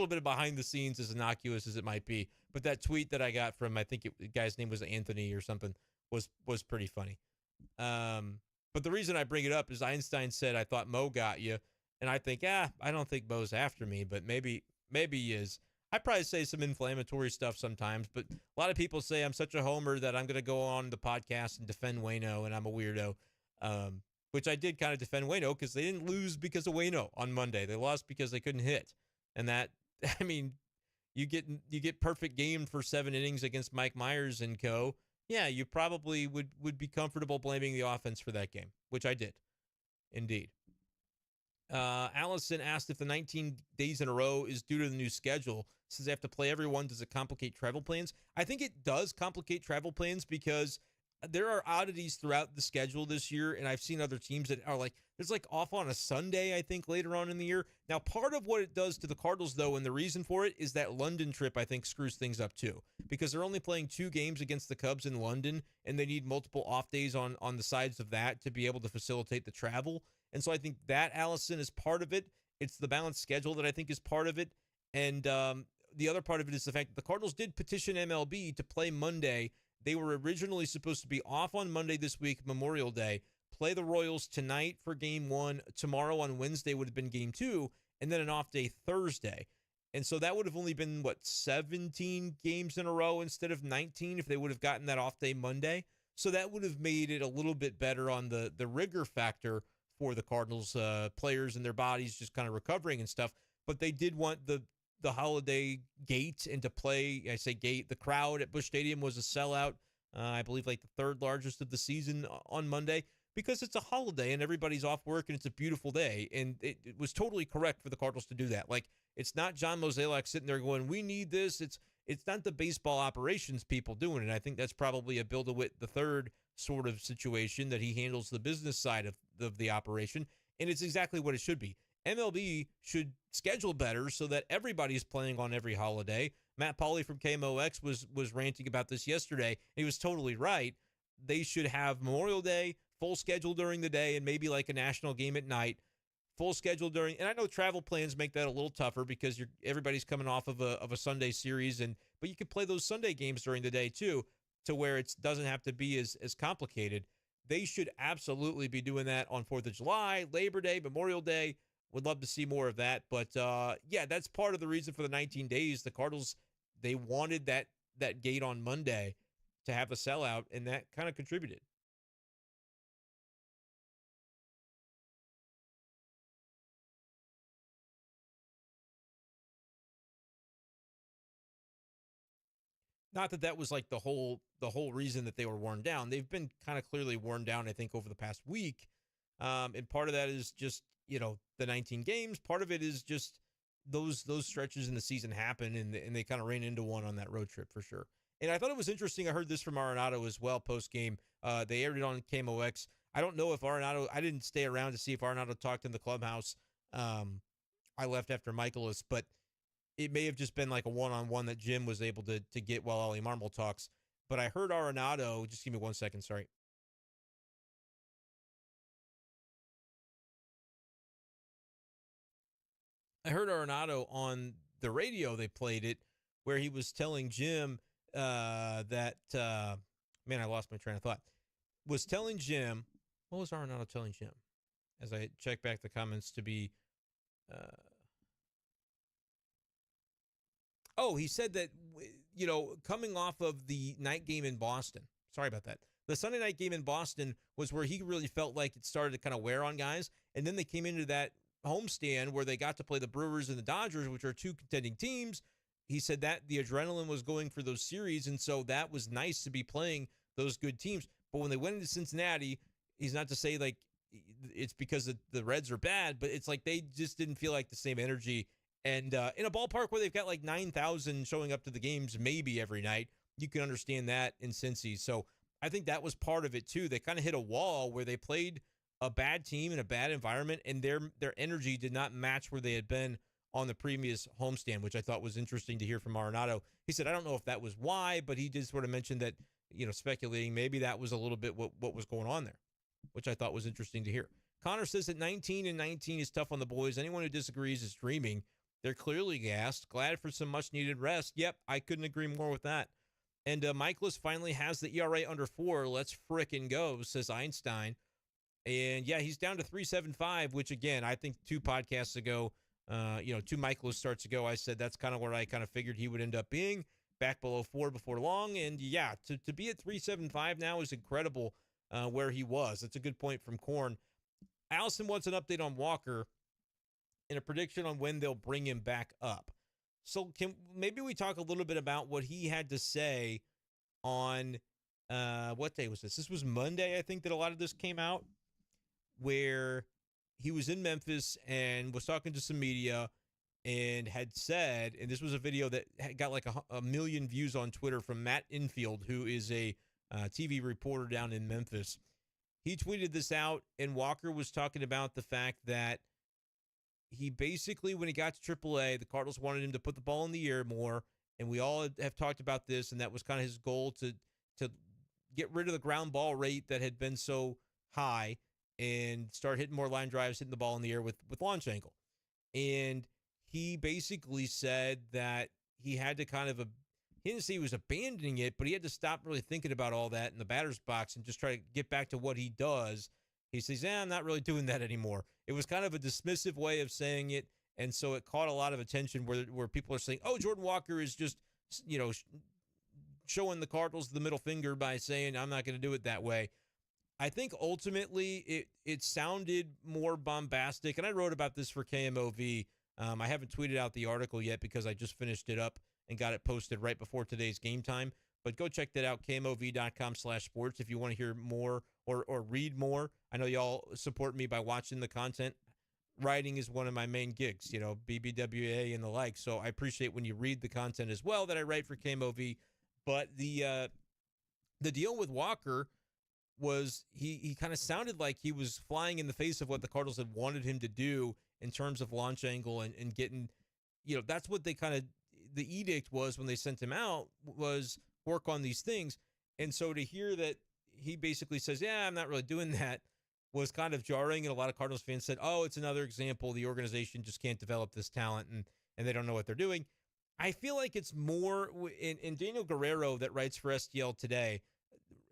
bit of behind the scenes, as innocuous as it might be. But that tweet that I got from, I think the guy's name was Anthony or something, was pretty funny. But the reason I bring it up is Einstein said, I thought Mo got you. And I think, I don't think Mo's after me, but maybe he is. I probably say some inflammatory stuff sometimes, but a lot of people say I'm such a homer that I'm going to go on the podcast and defend Waino, and I'm a weirdo, which I did kind of defend Waino because they didn't lose because of Waino on Monday. They lost because they couldn't hit. And that, I mean, you get perfect game for 7 innings against Mike Myers and co. Yeah, you probably would be comfortable blaming the offense for that game, which I did. Indeed. Allison asked if the 19 days in a row is due to the new schedule. Says they have to play everyone. Does it complicate travel plans? I think it does complicate travel plans because there are oddities throughout the schedule this year, and I've seen other teams that are like, there's like off on a Sunday, I think, later on in the year. Now, part of what it does to the Cardinals, though, and the reason for it is that London trip, I think, screws things up, too, because they're only playing 2 games against the Cubs in London, and they need multiple off days on the sides of that to be able to facilitate the travel. And so I think that, Allison, is part of it. It's the balanced schedule that I think is part of it. And the other part of it is the fact that the Cardinals did petition MLB to play Monday. They were originally supposed to be off on Monday this week, Memorial Day, play the Royals tonight for Game 1. Tomorrow on Wednesday would have been Game 2, and then an off day Thursday. And so that would have only been, 17 games in a row instead of 19 if they would have gotten that off day Monday. So that would have made it a little bit better on the rigor factor for the Cardinals players and their bodies just kind of recovering and stuff. But they did want the holiday gate and to play, I say gate, the crowd at Busch Stadium was a sellout. I believe like the 3rd largest of the season on Monday because it's a holiday and everybody's off work and it's a beautiful day. And it was totally correct for the Cardinals to do that. Like, it's not John Mozeliak sitting there going, we need this. It's not the baseball operations people doing it. I think that's probably a Bill DeWitt III sort of situation that he handles the business side of the operation. And it's exactly what it should be. MLB should schedule better so that everybody's playing on every holiday. Matt Pauley from KMOX was ranting about this yesterday. He was totally right. They should have Memorial Day, full schedule during the day, and maybe like a national game at night, full schedule during. And I know travel plans make that a little tougher because everybody's coming off of a Sunday series, but you could play those Sunday games during the day too, to where it doesn't have to be as complicated. They should absolutely be doing that on 4th of July, Labor Day, Memorial Day. Would love to see more of that. But, yeah, that's part of the reason for the 19 days. The Cardinals, they wanted that gate on Monday to have a sellout, and that kind of contributed. Not that that was like the whole reason that they were worn down. They've been kind of clearly worn down, I think, over the past week. And part of that is just, the 19 games. Part of it is just those stretches in the season happen, and they kind of ran into one on that road trip for sure. And I thought it was interesting. I heard this from Arenado as well post game. They aired it on KMOX. I don't know if Arenado. I didn't stay around to see if Arenado talked in the clubhouse. I left after Mikolas, but it may have just been like a one-on-one that Jim was able to get while Ollie Marmol talks. But I heard Arenado. Just give me 1 second. Sorry. I heard Arenado on the radio. They played it where he was telling Jim that man, I lost my train of thought. Was telling Jim, what was Arenado telling Jim? As I check back the comments to be, he said that coming off of the night game in Boston. Sorry about that. The Sunday night game in Boston was where he really felt like it started to kind of wear on guys, and then they came into that homestand where they got to play the Brewers and the Dodgers, which are two contending teams. He said that the adrenaline was going for those series, and so that was nice to be playing those good teams. But when they went into Cincinnati, he's not to say like it's because the Reds are bad, but it's like they just didn't feel like the same energy. And in a ballpark where they've got like 9,000 showing up to the games maybe every night, you can understand that in Cincy. So I think that was part of it too. They kind of hit a wall where they played a bad team in a bad environment, and their energy did not match where they had been on the previous homestand, which I thought was interesting to hear from Arenado. He said, I don't know if that was why, but he did sort of mention that, speculating maybe that was a little bit what was going on there, which I thought was interesting to hear. Connor says that 19-19 is tough on the boys. Anyone who disagrees is dreaming. They're clearly gassed. Glad for some much-needed rest. Yep, I couldn't agree more with that. And Mikolas finally has the ERA under 4. Let's frickin' go, says Einstein. And, yeah, he's down to 3.75, which, again, I think 2 podcasts ago, 2 Mikolas starts ago, I said that's kind of where I kind of figured he would end up being, back below 4 before long. And, yeah, to be at 3.75 now is incredible where he was. That's a good point from Korn. Allison wants an update on Walker and a prediction on when they'll bring him back up. So maybe we talk a little bit about what he had to say on, what day was this? This was Monday, I think, that a lot of this came out, where he was in Memphis and was talking to some media and had said, and this was a video that got like a million views on Twitter from Matt Infield, who is a TV reporter down in Memphis. He tweeted this out, and Walker was talking about the fact that he basically, when he got to AAA, the Cardinals wanted him to put the ball in the air more, and we all have talked about this, and that was kind of his goal to get rid of the ground ball rate that had been so high and start hitting more line drives, hitting the ball in the air with launch angle. And he basically said that he had to kind of, he didn't say he was abandoning it, but he had to stop really thinking about all that in the batter's box and just try to get back to what he does. He says, I'm not really doing that anymore. It was kind of a dismissive way of saying it, and so it caught a lot of attention where people are saying, Jordan Walker is just, showing the Cardinals the middle finger by saying, I'm not going to do it that way. I think ultimately it sounded more bombastic, and I wrote about this for KMOV. I haven't tweeted out the article yet because I just finished it up and got it posted right before today's game time. But go check that out, KMOV.com/sports, if you want to hear more or read more. I know y'all support me by watching the content. Writing is one of my main gigs, BBWA and the like. So I appreciate when you read the content as well that I write for KMOV. But the deal with Walker was he kind of sounded like he was flying in the face of what the Cardinals had wanted him to do in terms of launch angle and getting, that's what they kind of, the edict was when they sent him out, was work on these things. And so to hear that he basically says, I'm not really doing that, was kind of jarring. And a lot of Cardinals fans said, it's another example. The organization just can't develop this talent and they don't know what they're doing. I feel like it's more in Daniel Guerrero that writes for STL Today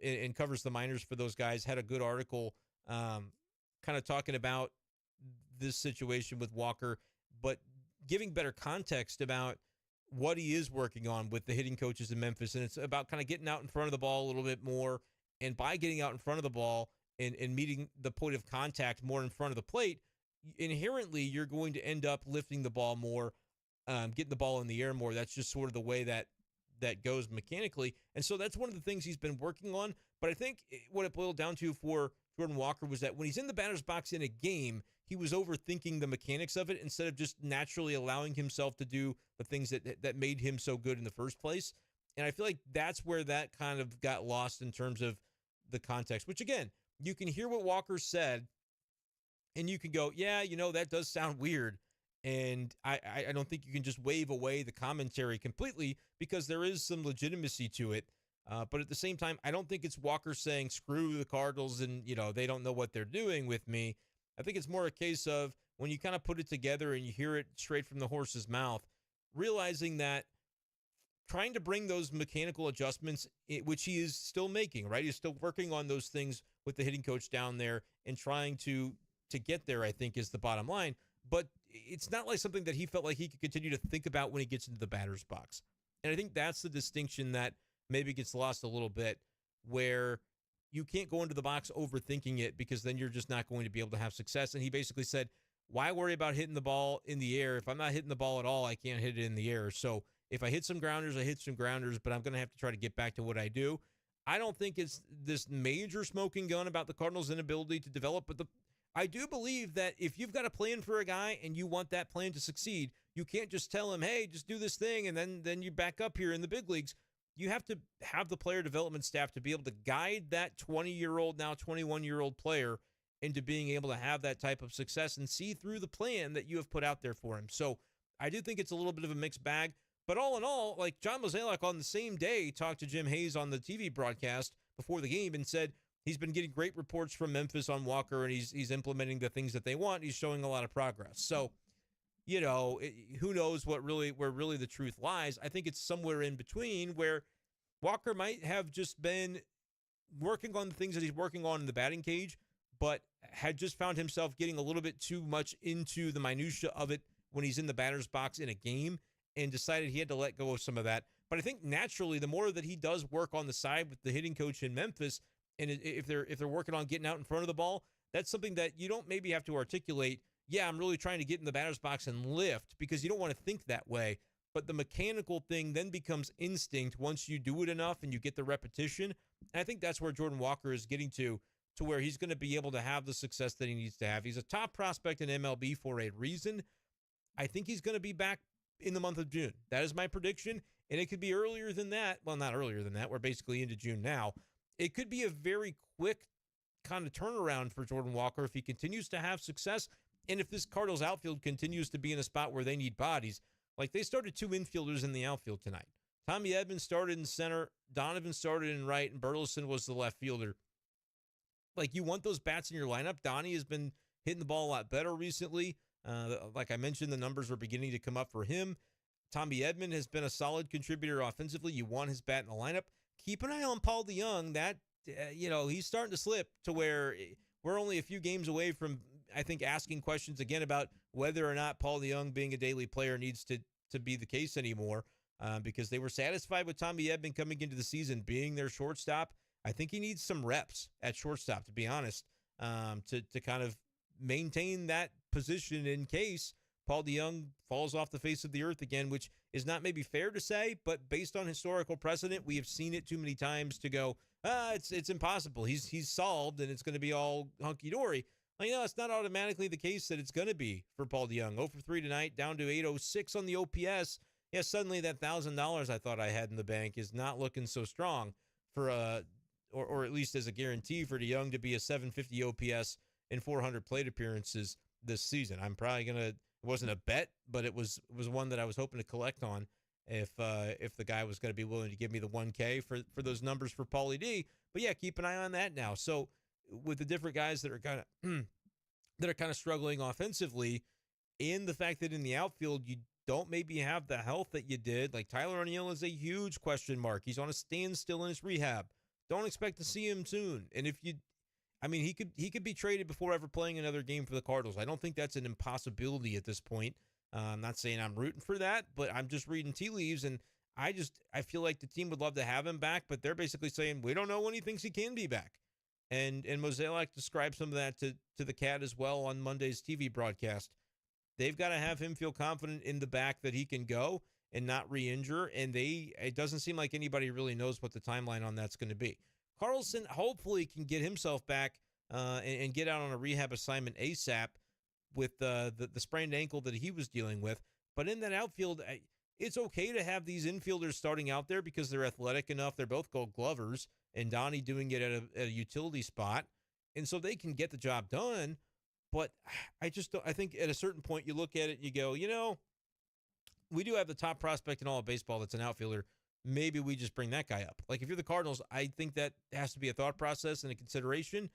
and covers the minors for those guys, had a good article kind of talking about this situation with Walker, but giving better context about what he is working on with the hitting coaches in Memphis. And it's about kind of getting out in front of the ball a little bit more. And by getting out in front of the ball and meeting the point of contact more in front of the plate, inherently you're going to end up lifting the ball more, getting the ball in the air more. That's just sort of the way that that goes mechanically. And so that's one of the things he's been working on. But I think what it boiled down to for Jordan Walker was that when he's in the batter's box in a game, he was overthinking the mechanics of it instead of just naturally allowing himself to do the things that made him so good in the first place. And I feel like that's where that kind of got lost in terms of the context, which again, you can hear what Walker said and you can go, yeah, that does sound weird. And I don't think you can just wave away the commentary completely because there is some legitimacy to it. But at the same time, I don't think it's Walker saying, screw the Cardinals and, they don't know what they're doing with me. I think it's more a case of when you kind of put it together and you hear it straight from the horse's mouth, realizing that trying to bring those mechanical adjustments, which he is still making, right? He's still working on those things with the hitting coach down there and trying to get there, I think, is the bottom line. But it's not like something that he felt like he could continue to think about when he gets into the batter's box. And I think that's the distinction that maybe gets lost a little bit, where you can't go into the box overthinking it because then you're just not going to be able to have success. And he basically said, why worry about hitting the ball in the air? If I'm not hitting the ball at all, I can't hit it in the air. So if I hit some grounders, I hit some grounders, but I'm going to have to try to get back to what I do. I don't think it's this major smoking gun about the Cardinals' inability to develop, but I do believe that if you've got a plan for a guy and you want that plan to succeed, you can't just tell him, hey, just do this thing, and then you back up here in the big leagues. You have to have the player development staff to be able to guide that 20-year-old, now 21-year-old player into being able to have that type of success and see through the plan that you have put out there for him. So I do think it's a little bit of a mixed bag. But all in all, like John Mozeliak on the same day talked to Jim Hayes on the TV broadcast before the game and said he's been getting great reports from Memphis on Walker and he's implementing the things that they want. He's showing a lot of progress. So, who knows where really the truth lies. I think it's somewhere in between where Walker might have just been working on the things that he's working on in the batting cage, but had just found himself getting a little bit too much into the minutia of it when he's in the batter's box in a game, and decided he had to let go of some of that. But I think naturally, the more that he does work on the side with the hitting coach in Memphis, and if they're working on getting out in front of the ball, that's something that you don't maybe have to articulate, yeah, I'm really trying to get in the batter's box and lift, because you don't want to think that way. But the mechanical thing then becomes instinct once you do it enough and you get the repetition. And I think that's where Jordan Walker is getting to where he's going to be able to have the success that he needs to have. He's a top prospect in MLB for a reason. I think he's going to be back in the month of June. That is my prediction, and it could be earlier than that. Well, not earlier than that. We're basically into June now. It could be a very quick kind of turnaround for Jordan Walker if he continues to have success, and if this Cardinals outfield continues to be in a spot where they need bodies. Like, they started two infielders in the outfield tonight. Tommy Edmonds started in center, Donovan started in right, and Burleson was the left fielder. Like, you want those bats in your lineup. Donnie has been hitting the ball a lot better recently. Like I mentioned, the numbers are beginning to come up for him. Tommy Edman has been a solid contributor offensively. You want his bat in the lineup. Keep an eye on Paul DeJong. That, he's starting to slip to where we're only a few games away from, I think, asking questions again about whether or not Paul DeJong being a daily player needs to be the case anymore, because they were satisfied with Tommy Edman coming into the season being their shortstop. I think he needs some reps at shortstop, to be honest, to kind of maintain that position in case Paul DeJong falls off the face of the earth again, which is not maybe fair to say, but based on historical precedent, we have seen it too many times to go, it's impossible. He's solved and it's going to be all hunky-dory. It's not automatically the case that it's going to be for Paul DeJong. 0 for 3 tonight, down to 806 on the OPS. Yeah, suddenly that $1,000 I thought I had in the bank is not looking so strong for or at least as a guarantee for DeJong to be a 750 OPS in 400 plate appearances this season. I'm probably going to, it wasn't a bet, but it was one that I was hoping to collect on if the guy was going to be willing to give me the 1K for those numbers for Paulie D. But yeah, keep an eye on that now. So with the different guys that are kind of struggling offensively, and the fact that in the outfield you don't maybe have the health that you did, like Tyler O'Neill is a huge question mark. He's on a standstill in his rehab. Don't expect to see him soon. And he could be traded before ever playing another game for the Cardinals. I don't think that's an impossibility at this point. I'm not saying I'm rooting for that, but I'm just reading tea leaves, and I feel like the team would love to have him back, but they're basically saying we don't know when he thinks he can be back. And Mozeliak described some of that to the Cat as well on Monday's TV broadcast. They've got to have him feel confident in the back that he can go. and not re-injure, and it doesn't seem like anybody really knows what the timeline on that's going to be. Carlson hopefully can get himself back and get out on a rehab assignment ASAP with the sprained ankle that he was dealing with. But in that outfield, it's okay to have these infielders starting out there because they're athletic enough. They're both Gold Glovers, and Donnie doing it at a utility spot, and so they can get the job done. But I just don't. I think at a certain point you look at it and you go, we do have the top prospect in all of baseball that's an outfielder. Maybe we just bring that guy up. Like if you're the Cardinals, I think that has to be a thought process and a consideration.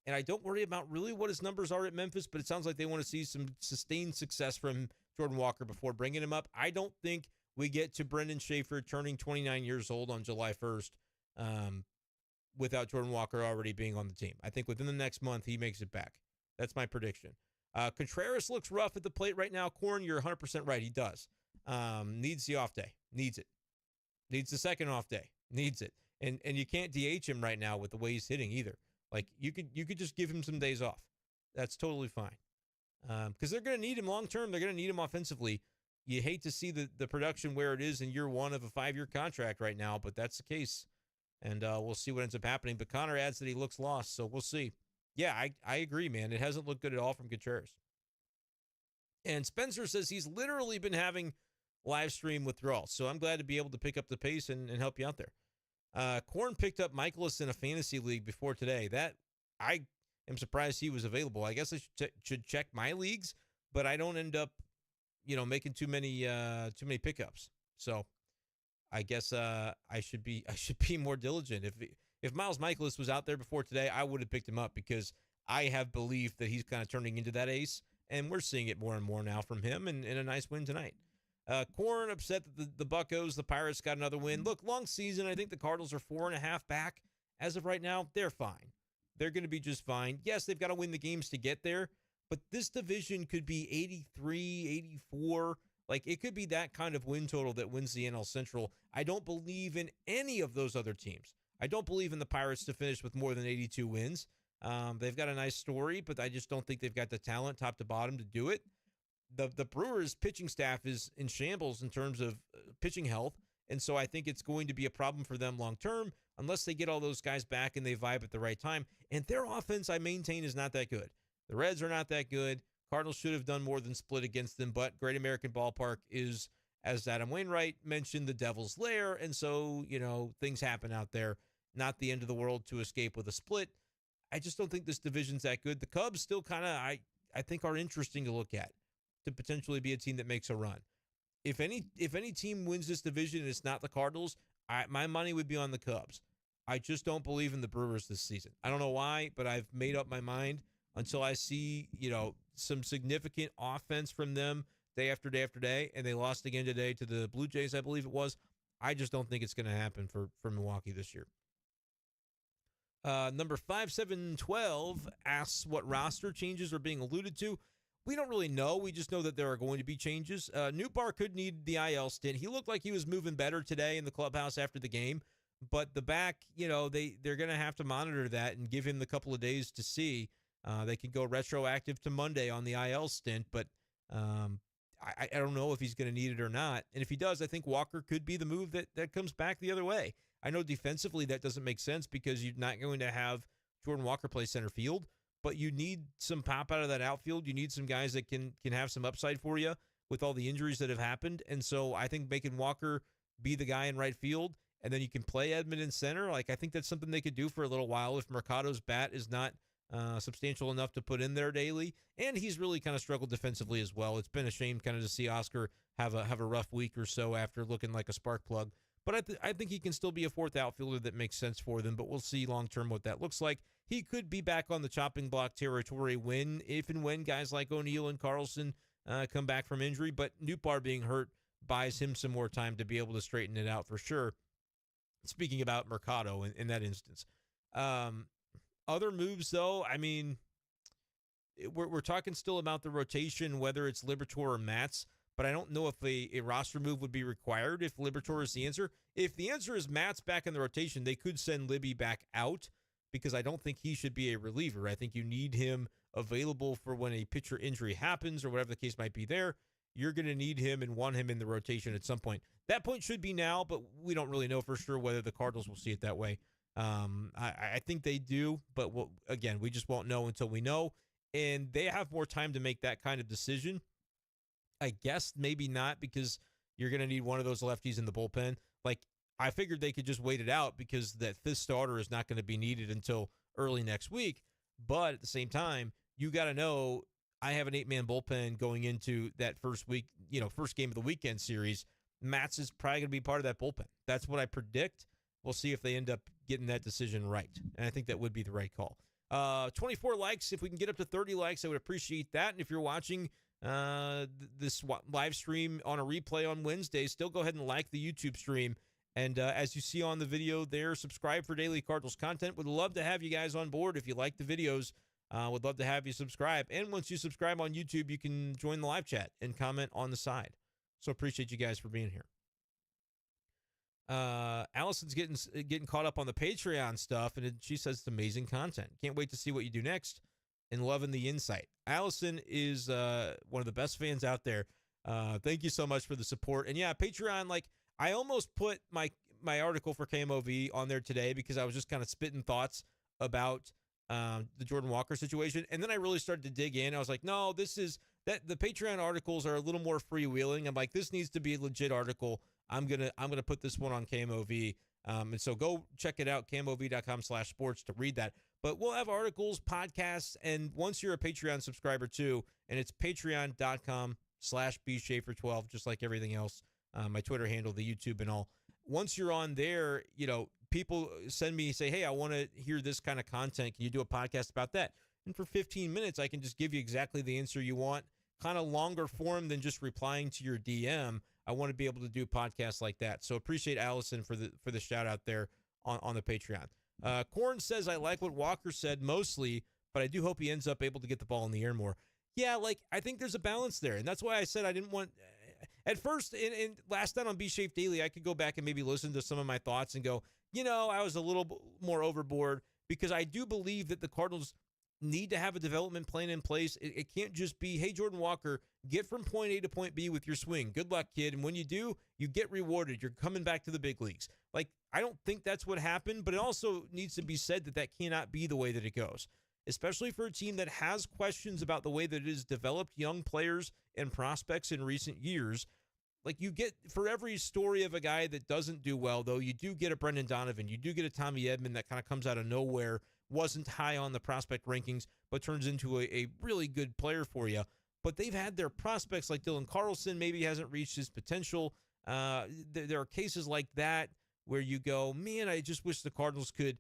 And I don't worry about really what his numbers are at Memphis, but it sounds like they want to see some sustained success from Jordan Walker before bringing him up. I don't think we get to Brenden Schaeffer turning 29 years old on July 1st without Jordan Walker already being on the team. I think within the next month, he makes it back. That's my prediction. Contreras looks rough at the plate right now. Corn, you're 100% right. He does. Needs the off day. Needs it. Needs the second off day. Needs it. And you can't DH him right now with the way he's hitting either. Like you could just give him some days off. That's totally fine. Because they're going to need him long term. They're going to need him offensively. You hate to see the production where it is in year one of a 5-year contract right now, but that's the case. And we'll see what ends up happening. But Connor adds that he looks lost, so we'll see. Yeah, I agree, man. It hasn't looked good at all from Contreras. And Spencer says he's literally been having live stream withdrawals. So I'm glad to be able to pick up the pace and help you out there. Korn picked up Mikolas in a fantasy league before today. That I am surprised he was available. I guess I should check my leagues, but I don't end up, making too many pickups. So I guess I should be more diligent. If Miles Mikolas was out there before today, I would have picked him up because I have believed that he's kind of turning into that ace, and we're seeing it more and more now from him, and a nice win tonight. Corn upset that the Buccos, the Pirates, got another win. Look, long season, I think the Cardinals are 4.5 back. As of right now, they're fine. They're going to be just fine. Yes, they've got to win the games to get there, but this division could be 83, 84. Like, it could be that kind of win total that wins the NL Central. I don't believe in any of those other teams. I don't believe in the Pirates to finish with more than 82 wins. They've got a nice story, but I just don't think they've got the talent top to bottom to do it. The Brewers' pitching staff is in shambles in terms of pitching health, and so I think it's going to be a problem for them long term unless they get all those guys back and they vibe at the right time. And their offense, I maintain, is not that good. The Reds are not that good. Cardinals should have done more than split against them, but Great American Ballpark is, as Adam Wainwright mentioned, the devil's lair, and so, things happen out there. Not the end of the world to escape with a split. I just don't think this division's that good. The Cubs still kind of, I think, are interesting to look at to potentially be a team that makes a run. If any team wins this division and it's not the Cardinals, my money would be on the Cubs. I just don't believe in the Brewers this season. I don't know why, but I've made up my mind until I see, some significant offense from them day after day after day, and they lost again today to the Blue Jays, I believe it was. I just don't think it's going to happen for Milwaukee this year. Number 5712 asks what roster changes are being alluded to. We don't really know. We just know that there are going to be changes. Nootbaar could need the IL stint. He looked like he was moving better today in the clubhouse after the game, but the back, they're going to have to monitor that and give him the couple of days to see. They can go retroactive to Monday on the IL stint, but I don't know if he's going to need it or not. And if he does, I think Walker could be the move that comes back the other way. I know defensively that doesn't make sense because you're not going to have Jordan Walker play center field, but you need some pop out of that outfield. You need some guys that can have some upside for you with all the injuries that have happened. And so I think making Walker be the guy in right field, and then you can play Edman in center. Like, I think that's something they could do for a little while if Mercado's bat is not substantial enough to put in there daily. And he's really kind of struggled defensively as well. It's been a shame kind of to see Oscar have a rough week or so after looking like a spark plug. But I think he can still be a fourth outfielder that makes sense for them, but we'll see long-term what that looks like. He could be back on the chopping block territory if and when guys like O'Neill and Carlson come back from injury, but Nootbaar being hurt buys him some more time to be able to straighten it out for sure. Speaking about Mercado in that instance. Other moves, though, I mean, we're talking still about the rotation, whether it's Liberatore or Matz, but I don't know if a roster move would be required if Liberatore is the answer. If the answer is Matz back in the rotation, they could send Libby back out because I don't think he should be a reliever. I think you need him available for when a pitcher injury happens or whatever the case might be there. you're going to need him and want him in the rotation at some point. That point should be now, but we don't really know for sure whether the Cardinals will see it that way. I think they do, but again, we just won't know until we know. And they have more time to make that kind of decision. I guess maybe not, because you're going to need one of those lefties in the bullpen. Like, I figured they could just wait it out because that fifth starter is not going to be needed until early next week. But at the same time, you got to know I have an 8-man bullpen going into that first week, first game of the weekend series. Matz is probably going to be part of that bullpen. That's what I predict. We'll see if they end up getting that decision right. And I think that would be the right call. 24 likes. If we can get up to 30 likes, I would appreciate that. And if you're watching this live stream on a replay on Wednesday, still go ahead and like the YouTube stream. And as you see on the video there, subscribe for daily Cardinals content. Would love to have you guys on board. If you like the videos, would love to have you subscribe. And once you subscribe on YouTube, you can join the live chat and comment on the side. So appreciate you guys for being here. Allison's getting caught up on the Patreon stuff, and she says it's amazing content. Can't wait to see what you do next, and loving the insight. Allison is one of the best fans out there. Thank you so much for the support. And yeah, Patreon, like, I almost put my article for KMOV on there today because I was just kind of spitting thoughts about the Jordan Walker situation, and then I really started to dig in. I was like, no, the Patreon articles are a little more freewheeling. I'm like, this needs to be a legit article. I'm gonna put this one on KMOV, and so go check it out, KMOV.com/sports, to read that. But we'll have articles, podcasts, and once you're a Patreon subscriber too, and it's patreon.com/bschaeffer12, just like everything else. My Twitter handle, the YouTube, and all. Once you're on there, people send me, say, hey, I want to hear this kind of content. Can you do a podcast about that? And for 15 minutes, I can just give you exactly the answer you want, kind of longer form than just replying to your DM. I want to be able to do podcasts like that. So appreciate Allison for the shout out there on the Patreon. Corn says, I like what Walker said mostly, but I do hope he ends up able to get the ball in the air more. Yeah, I think there's a balance there. And that's why I said I didn't want, at first, and last night on B Shape Daily, I could go back and maybe listen to some of my thoughts and go, I was a little more overboard, because I do believe that the Cardinals need to have a development plan in place. It can't just be, hey, Jordan Walker, get from point A to point B with your swing. Good luck, kid. And when you do, you get rewarded. You're coming back to the big leagues. I don't think that's what happened, but it also needs to be said that cannot be the way that it goes, especially for a team that has questions about the way that it has developed young players and prospects in recent years. You get, for every story of a guy that doesn't do well, though, you do get a Brendan Donovan. You do get a Tommy Edman that kind of comes out of nowhere, wasn't high on the prospect rankings, but turns into a really good player for you. But they've had their prospects like Dylan Carlson, maybe hasn't reached his potential. There are cases like that where you go, man, I just wish the Cardinals could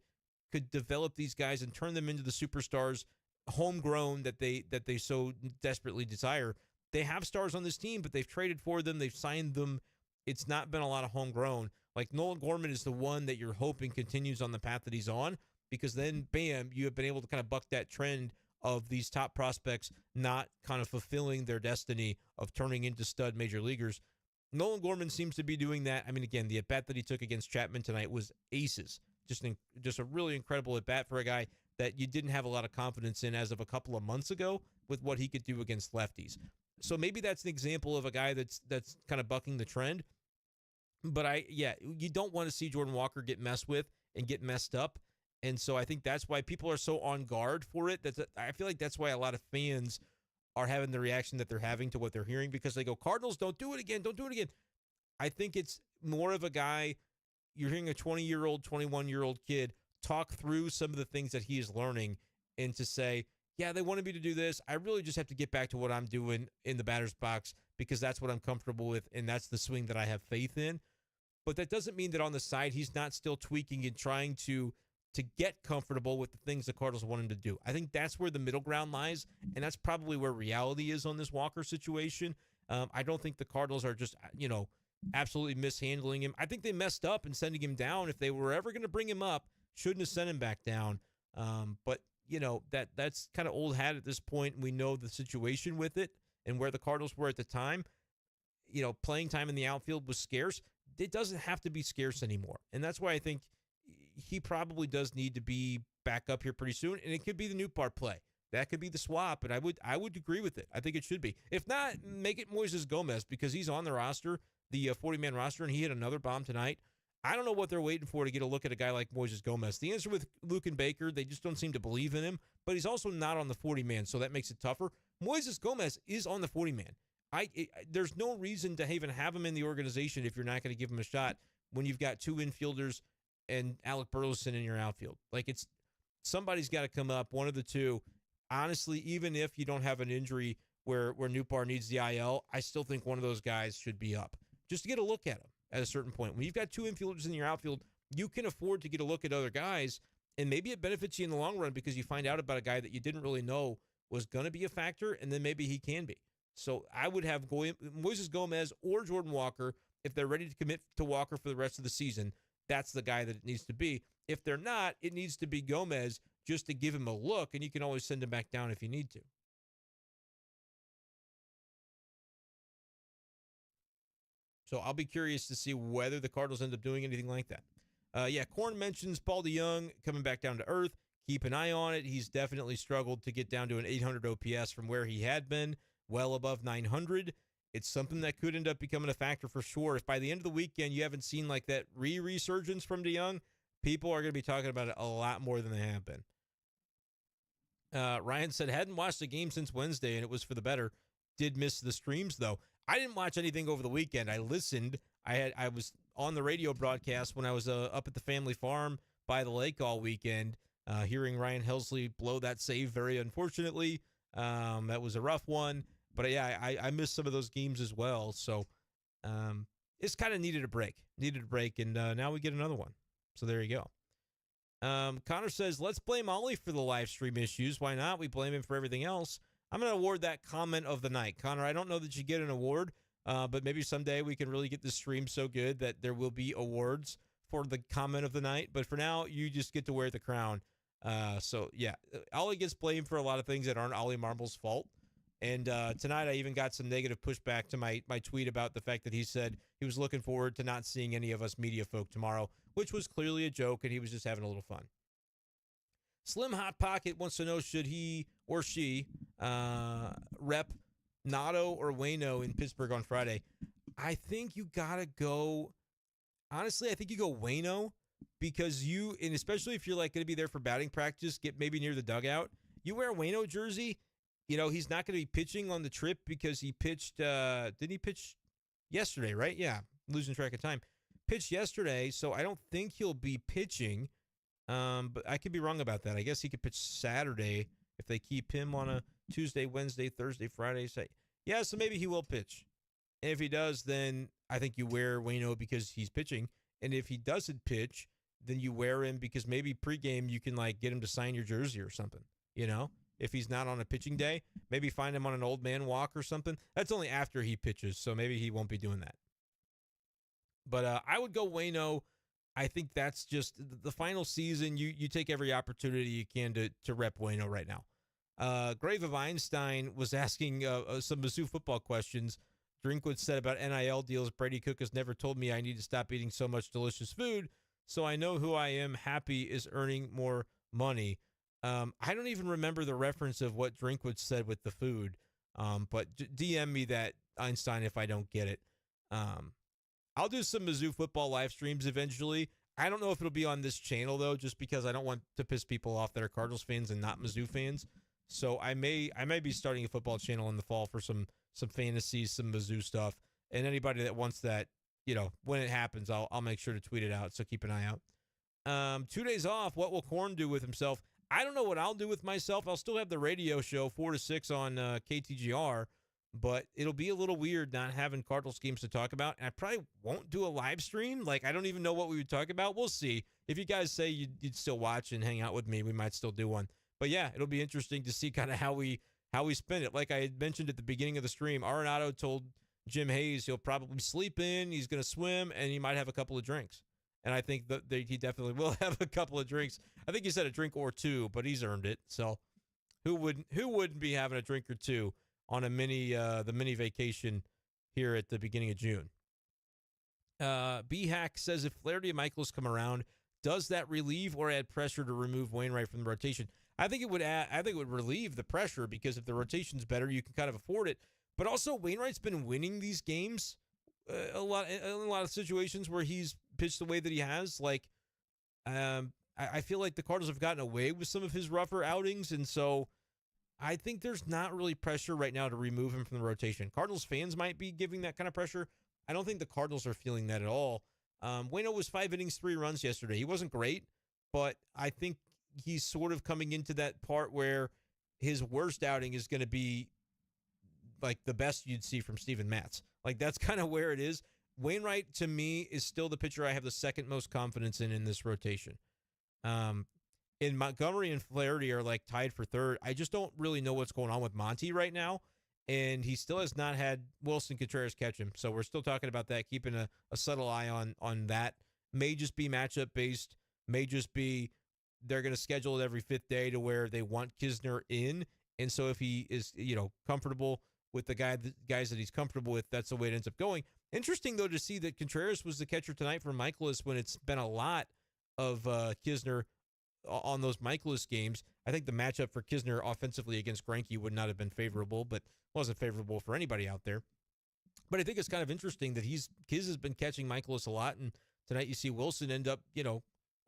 develop these guys and turn them into the superstars, homegrown, that they so desperately desire. They have stars on this team, but they've traded for them. They've signed them. It's not been a lot of homegrown. Nolan Gorman is the one that you're hoping continues on the path that he's on, because then, bam, you have been able to kind of buck that trend of these top prospects not kind of fulfilling their destiny of turning into stud major leaguers. Nolan Gorman seems to be doing that. I mean, again, the at-bat that he took against Chapman tonight was aces. Just a really incredible at-bat for a guy that you didn't have a lot of confidence in as of a couple of months ago with what he could do against lefties. So maybe that's an example of a guy that's kind of bucking the trend. But you don't want to see Jordan Walker get messed with and get messed up. And so I think that's why people are so on guard for it. I feel like that's why a lot of fans are having the reaction that they're having to what they're hearing, because they go, Cardinals, don't do it again. Don't do it again. I think it's more of a guy, you're hearing a 20-year-old, 21-year-old kid talk through some of the things that he is learning, and to say, yeah, they wanted me to do this. I really just have to get back to what I'm doing in the batter's box, because that's what I'm comfortable with, and that's the swing that I have faith in. But that doesn't mean that on the side he's not still tweaking and trying to get comfortable with the things the Cardinals want him to do. I think that's where the middle ground lies, and that's probably where reality is on this Walker situation. I don't think the Cardinals are just, absolutely mishandling him. I think they messed up in sending him down. If they were ever going to bring him up, shouldn't have sent him back down. But that's kind of old hat at this point. We know the situation with it and where the Cardinals were at the time. Playing time in the outfield was scarce. It doesn't have to be scarce anymore. And that's why I think he probably does need to be back up here pretty soon. And it could be the new part play. that could be the swap, and I would agree with it. I think it should be. If not, make it Moises Gomez because he's on the roster, the 40-man roster, and he hit another bomb tonight. I don't know what they're waiting for to get a look at a guy like Moises Gomez. The answer with Luke and Baker, they just don't seem to believe in him, but he's also not on the 40-man, so that makes it tougher. Moises Gomez is on the 40-man. There's no reason to even have him in the organization if you're not going to give him a shot when you've got two infielders and Alec Burleson in your outfield. Like, somebody's got to come up, one of the two. Honestly, even if you don't have an injury where Newpar needs the IL, I still think one of those guys should be up just to get a look at him at a certain point. When you've got two infielders in your outfield, you can afford to get a look at other guys, and maybe it benefits you in the long run because you find out about a guy that you didn't really know was going to be a factor, and then maybe he can be. So I would have Moises Gomez or Jordan Walker. If they're ready to commit to Walker for the rest of the season, that's the guy that it needs to be. If they're not, it needs to be Gomez just to give him a look, and you can always send him back down if you need to. So I'll be curious to see whether the Cardinals end up doing anything like that. Korn mentions Paul DeJong coming back down to earth. Keep an eye on it. He's definitely struggled to get down to an 800 OPS from where he had been, well above 900. It's something that could end up becoming a factor for sure. If by the end of the weekend you haven't seen like that resurgence from DeJong, people are going to be talking about it a lot more than they have been. Ryan said, hadn't watched a game since Wednesday, and it was for the better. Did miss the streams, though. I didn't watch anything over the weekend. I listened. I was on the radio broadcast when I was up at the family farm by the lake all weekend, hearing Ryan Helsley blow that save very unfortunately. That was a rough one. But, yeah, I missed some of those games as well. So it's kind of needed a break. And now we get another one. So there you go. Connor says, let's blame Ollie for the live stream issues. Why not? We blame him for everything else. I'm going to award that comment of the night. Connor, I don't know that you get an award, but maybe someday we can really get this stream so good that there will be awards for the comment of the night. But for now, you just get to wear the crown. Ollie gets blamed for a lot of things that aren't Ollie Marble's fault. And tonight I even got some negative pushback to my tweet about the fact that he said he was looking forward to not seeing any of us media folk tomorrow, which was clearly a joke, and he was just having a little fun. Slim Hot Pocket wants to know, should he or she rep Nato or Waino in Pittsburgh on Friday? I think you got to go. Honestly, I think you go Waino because and especially if you're like going to be there for batting practice, get maybe near the dugout. You wear a Waino jersey. You know, he's not going to be pitching on the trip because he pitched. Didn't he pitch yesterday, right? Yeah, losing track of time. Pitched yesterday, so I don't think he'll be pitching. But I could be wrong about that. I guess he could pitch Saturday if they keep him on a Tuesday, Wednesday, Thursday, Friday. Yeah, so maybe he will pitch. And if he does, then I think you wear Waino because he's pitching. And if he doesn't pitch, then you wear him because maybe pregame you can like get him to sign your jersey or something, you know? If he's not on a pitching day, maybe find him on an old man walk or something. That's only after he pitches, so maybe he won't be doing that. But I would go Waino. I think that's just the final season. You take every opportunity you can to rep Waino right now. Grave of Einstein was asking some Mizzou football questions. Drinkwood said about NIL deals, Brady Cook has never told me I need to stop eating so much delicious food, so I know who I am happy is earning more money. I don't even remember the reference of what Drinkwood said with the food, but DM me that, Einstein, if I don't get it. I'll do some Mizzou football live streams eventually. I don't know if it'll be on this channel, though, just because I don't want to piss people off that are Cardinals fans and not Mizzou fans. So I may be starting a football channel in the fall for some fantasies, some Mizzou stuff. And anybody that wants that, you know, when it happens, I'll make sure to tweet it out. So keep an eye out. 2 days off. What will Korn do with himself? I don't know what I'll do with myself. I'll still have the radio show 4 to 6 on KTGR, but it'll be a little weird not having Cardinals games to talk about. And I probably won't do a live stream. Like, I don't even know what we would talk about. We'll see. If you guys say you'd still watch and hang out with me, we might still do one. But yeah, it'll be interesting to see kind of how we spend it. Like I had mentioned at the beginning of the stream, Arenado told Jim Hayes he'll probably sleep in, he's going to swim, and he might have a couple of drinks. And I think that he definitely will have a couple of drinks. I think he said a drink or two, but he's earned it. So who wouldn't be having a drink or two on the mini vacation here at the beginning of June? B-Hack says if Flaherty and Mikolas come around, does that relieve or add pressure to remove Wainwright from the rotation? I think it would relieve the pressure because if the rotation's better, you can kind of afford it. But also, Wainwright's been winning these games a lot in a lot of situations where he's pitched the way that he has. Like, I feel like the Cardinals have gotten away with some of his rougher outings, and so I think there's not really pressure right now to remove him from the rotation. Cardinals fans might be giving that kind of pressure. I don't think the Cardinals are feeling that at all. Waino was 5 innings, 3 runs yesterday. He wasn't great, but I think he's sort of coming into that part where his worst outing is going to be like the best you'd see from Steven Matz. Like, that's kind of where it is. Wainwright, to me, is still the pitcher I have the second most confidence in this rotation. In Montgomery and Flaherty are like tied for third. I just don't really know what's going on with Monty right now, and he still has not had Wilson Contreras catch him. So we're still talking about that, keeping a subtle eye on that. May just be matchup based. May just be they're going to schedule it every 5th day to where they want Kisner in, and so if he is comfortable with the guys that he's comfortable with, that's the way it ends up going. Interesting though to see that Contreras was the catcher tonight for Mikolas when it's been a lot of Kisner on those Mikolas games. I think the matchup for Kisner offensively against Greinke would not have been favorable, but wasn't favorable for anybody out there. But I think it's kind of interesting that Kiz has been catching Mikolas a lot, and tonight you see Wilson end up,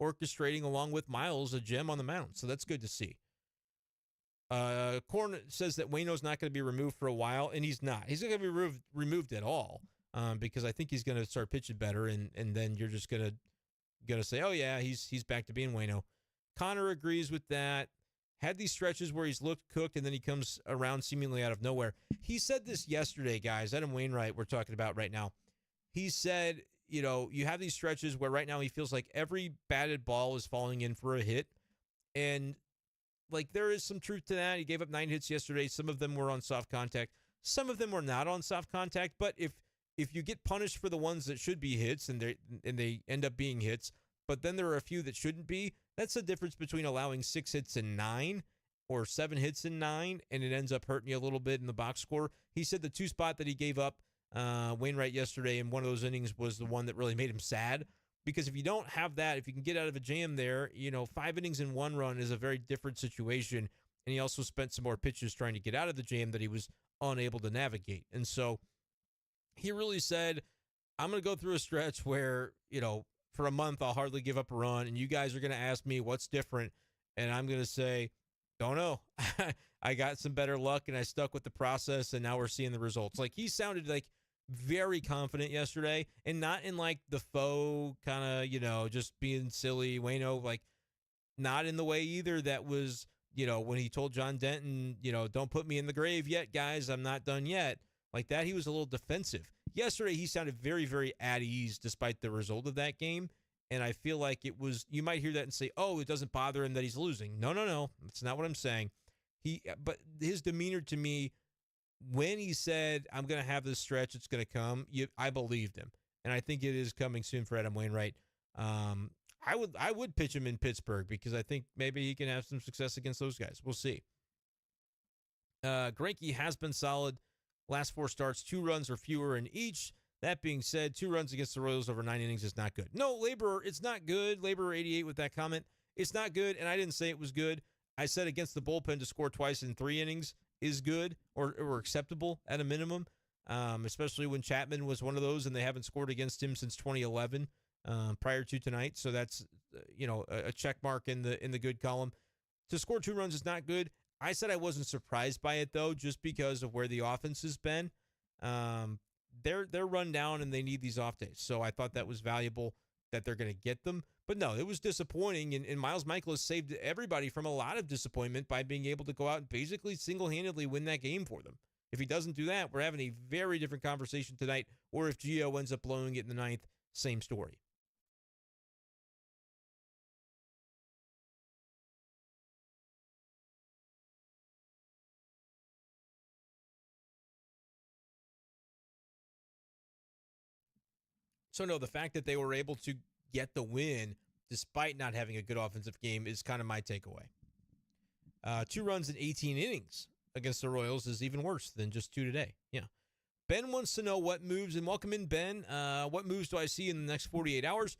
orchestrating along with Miles a gem on the mound. So that's good to see. Korn says that Waino's not going to be removed for a while, and he's not. He's not going to be removed at all because I think he's going to start pitching better, and then you're just going to say, oh yeah, he's back to being Waino. Connor agrees with that. Had these stretches where he's looked cooked and then he comes around seemingly out of nowhere. He said this yesterday, guys. Adam Wainwright, we're talking about right now. He said, you have these stretches where right now he feels like every batted ball is falling in for a hit. And like there is some truth to that. He gave up 9 hits yesterday. Some of them were on soft contact. Some of them were not on soft contact. But if you get punished for the ones that should be hits and they end up being hits, but then there are a few that shouldn't be, that's the difference between allowing 6 hits and 9 or 7 hits and 9, and it ends up hurting you a little bit in the box score. He said the 2 spot that he gave up, Wainwright yesterday in one of those innings was the one that really made him sad, because if you don't have that, if you can get out of a jam there, 5 innings in 1 run is a very different situation, and he also spent some more pitches trying to get out of the jam that he was unable to navigate. And so he really said, I'm going to go through a stretch where, for a month, I'll hardly give up a run, and you guys are going to ask me what's different, and I'm going to say, don't know. I got some better luck, and I stuck with the process, and now we're seeing the results. Like, he sounded like very confident yesterday, and not in like the faux kind of, just being silly, Waino, like not in the way either that was, when he told John Denton, don't put me in the grave yet, guys, I'm not done yet. Like that, he was a little defensive. Yesterday, he sounded very, very at ease despite the result of that game. And I feel like it was, you might hear that and say, oh, it doesn't bother him that he's losing. No. That's not what I'm saying. But his demeanor to me, when he said, I'm going to have this stretch, it's going to come, I believed him. And I think it is coming soon for Adam Wainwright. I would pitch him in Pittsburgh because I think maybe he can have some success against those guys. We'll see. Greinke has been solid. Last 4 starts, 2 runs or fewer in each. That being said, 2 runs against the Royals over 9 innings is not good. No, Laborer, it's not good. Laborer 88 with that comment. It's not good, and I didn't say it was good. I said against the bullpen to score twice in 3 innings is good or acceptable at a minimum, especially when Chapman was one of those and they haven't scored against him since 2011 prior to tonight. So that's a check mark in the good column. To score 2 runs is not good. I said I wasn't surprised by it, though, just because of where the offense has been. They're run down, and they need these off days. So I thought that was valuable that they're going to get them. But no, it was disappointing, and Miles Mikolas saved everybody from a lot of disappointment by being able to go out and basically single-handedly win that game for them. If he doesn't do that, we're having a very different conversation tonight, or if Gio ends up blowing it in the 9th, same story. So, no, the fact that they were able to get the win despite not having a good offensive game is kind of my takeaway. 2 runs in 18 innings against the Royals is even worse than just 2 today. Yeah. Ben wants to know what moves, and welcome in, Ben. What moves do I see in the next 48 hours?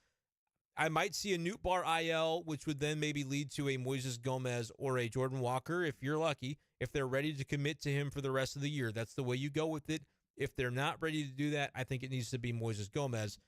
I might see a Newt Bar IL, which would then maybe lead to a Moises Gomez or a Jordan Walker if you're lucky. If they're ready to commit to him for the rest of the year, that's the way you go with it. If they're not ready to do that, I think it needs to be Moises Gomez.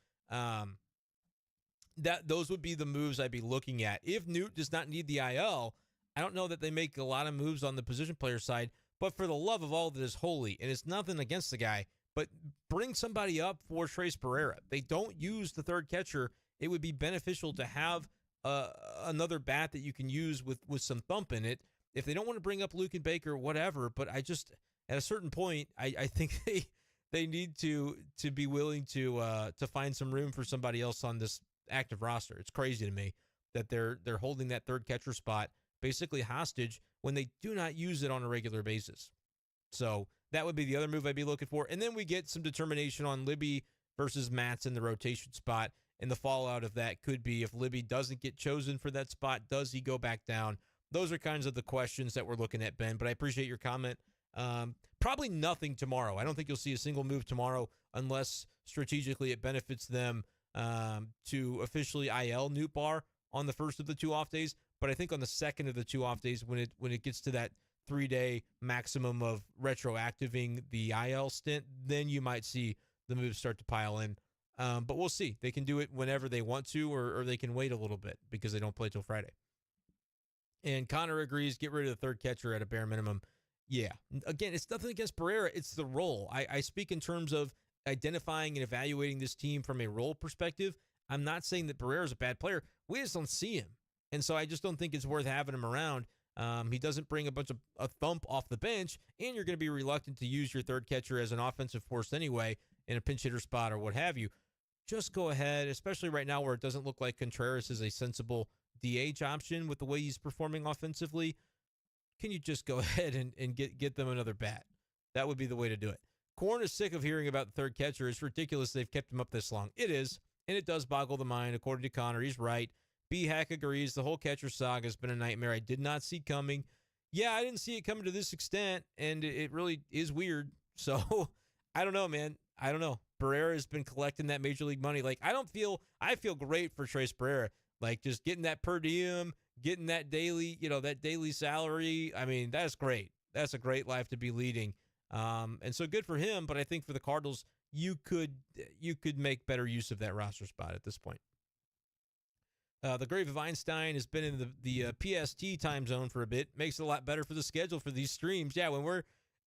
Those would be the moves I'd be looking at. If Newt does not need the IL, I don't know that they make a lot of moves on the position player side. But for the love of all that is holy, and it's nothing against the guy, but bring somebody up for Trace Pereira. They don't use the third catcher. It would be beneficial to have another bat that you can use with some thump in it. If they don't want to bring up Luke and Baker, whatever. But I just, at a certain point, I think they need to be willing to find some room for somebody else on this active roster. It's crazy to me that they're holding that third catcher spot basically hostage when they do not use it on a regular basis. So that would be the other move I'd be looking for. And then we get some determination on Libby versus Matz in the rotation spot. And the fallout of that could be if Libby doesn't get chosen for that spot, does he go back down? Those are kinds of the questions that we're looking at, Ben. But I appreciate your comment. Probably nothing tomorrow. I don't think you'll see a single move tomorrow unless strategically it benefits them to officially IL Newt Bar on the first of the 2 off days. But I think on the second of the 2 off days, when it gets to that 3-day maximum of retroactiving the IL stint, then you might see the moves start to pile in. But we'll see. They can do it whenever they want to, or they can wait a little bit because they don't play till Friday. And Connor agrees, get rid of the third catcher at a bare minimum. Yeah. Again, it's nothing against Pereira. It's the role. I speak in terms of identifying and evaluating this team from a role perspective. I'm not saying that Pereira is a bad player. We just don't see him. And so I just don't think it's worth having him around. He doesn't bring a bunch of a thump off the bench, and you're going to be reluctant to use your third catcher as an offensive force anyway in a pinch hitter spot or what have you. Just go ahead, especially right now where it doesn't look like Contreras is a sensible DH option with the way he's performing offensively. Can you just go ahead and get them another bat? That would be the way to do it. Korn is sick of hearing about the third catcher. It's ridiculous they've kept him up this long. It is, and it does boggle the mind. According to Connor, he's right. B-Hack agrees. The whole catcher saga has been a nightmare I did not see coming. Yeah, I didn't see it coming to this extent, and it really is weird. So, I don't know, man. I don't know. Pereira has been collecting that major league money. Like, I feel great for Trace Pereira. Like, just getting that per diem, getting that daily, that daily salary. I mean, that's great. That's a great life to be leading. And so good for him, but I think for the Cardinals, you could make better use of that roster spot at this point. The Grave of Einstein has been in the PST time zone for a bit. Makes it a lot better for the schedule for these streams. Yeah, when we're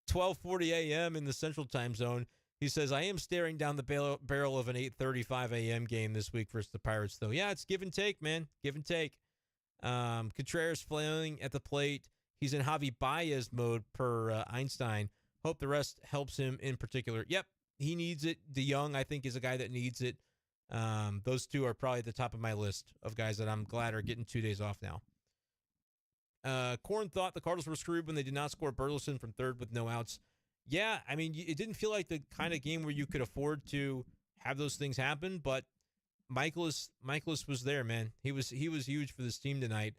12:40 a.m. in the Central time zone, he says, I am staring down the barrel of an 8:35 a.m. game this week versus the Pirates, though. Yeah, it's give and take, man. Give and take. Contreras flailing at the plate. He's in Javi Baez mode per Einstein. Hope the rest helps him in particular. Yep, he needs it. DeYoung, I think, is a guy that needs it. Those two are probably at the top of my list of guys that I'm glad are getting 2 days off now. Korn thought the Cardinals were screwed when they did not score Burleson from third with no outs. Yeah, I mean, it didn't feel like the kind of game where you could afford to have those things happen, but Mikolas was there, man. He was huge for this team tonight.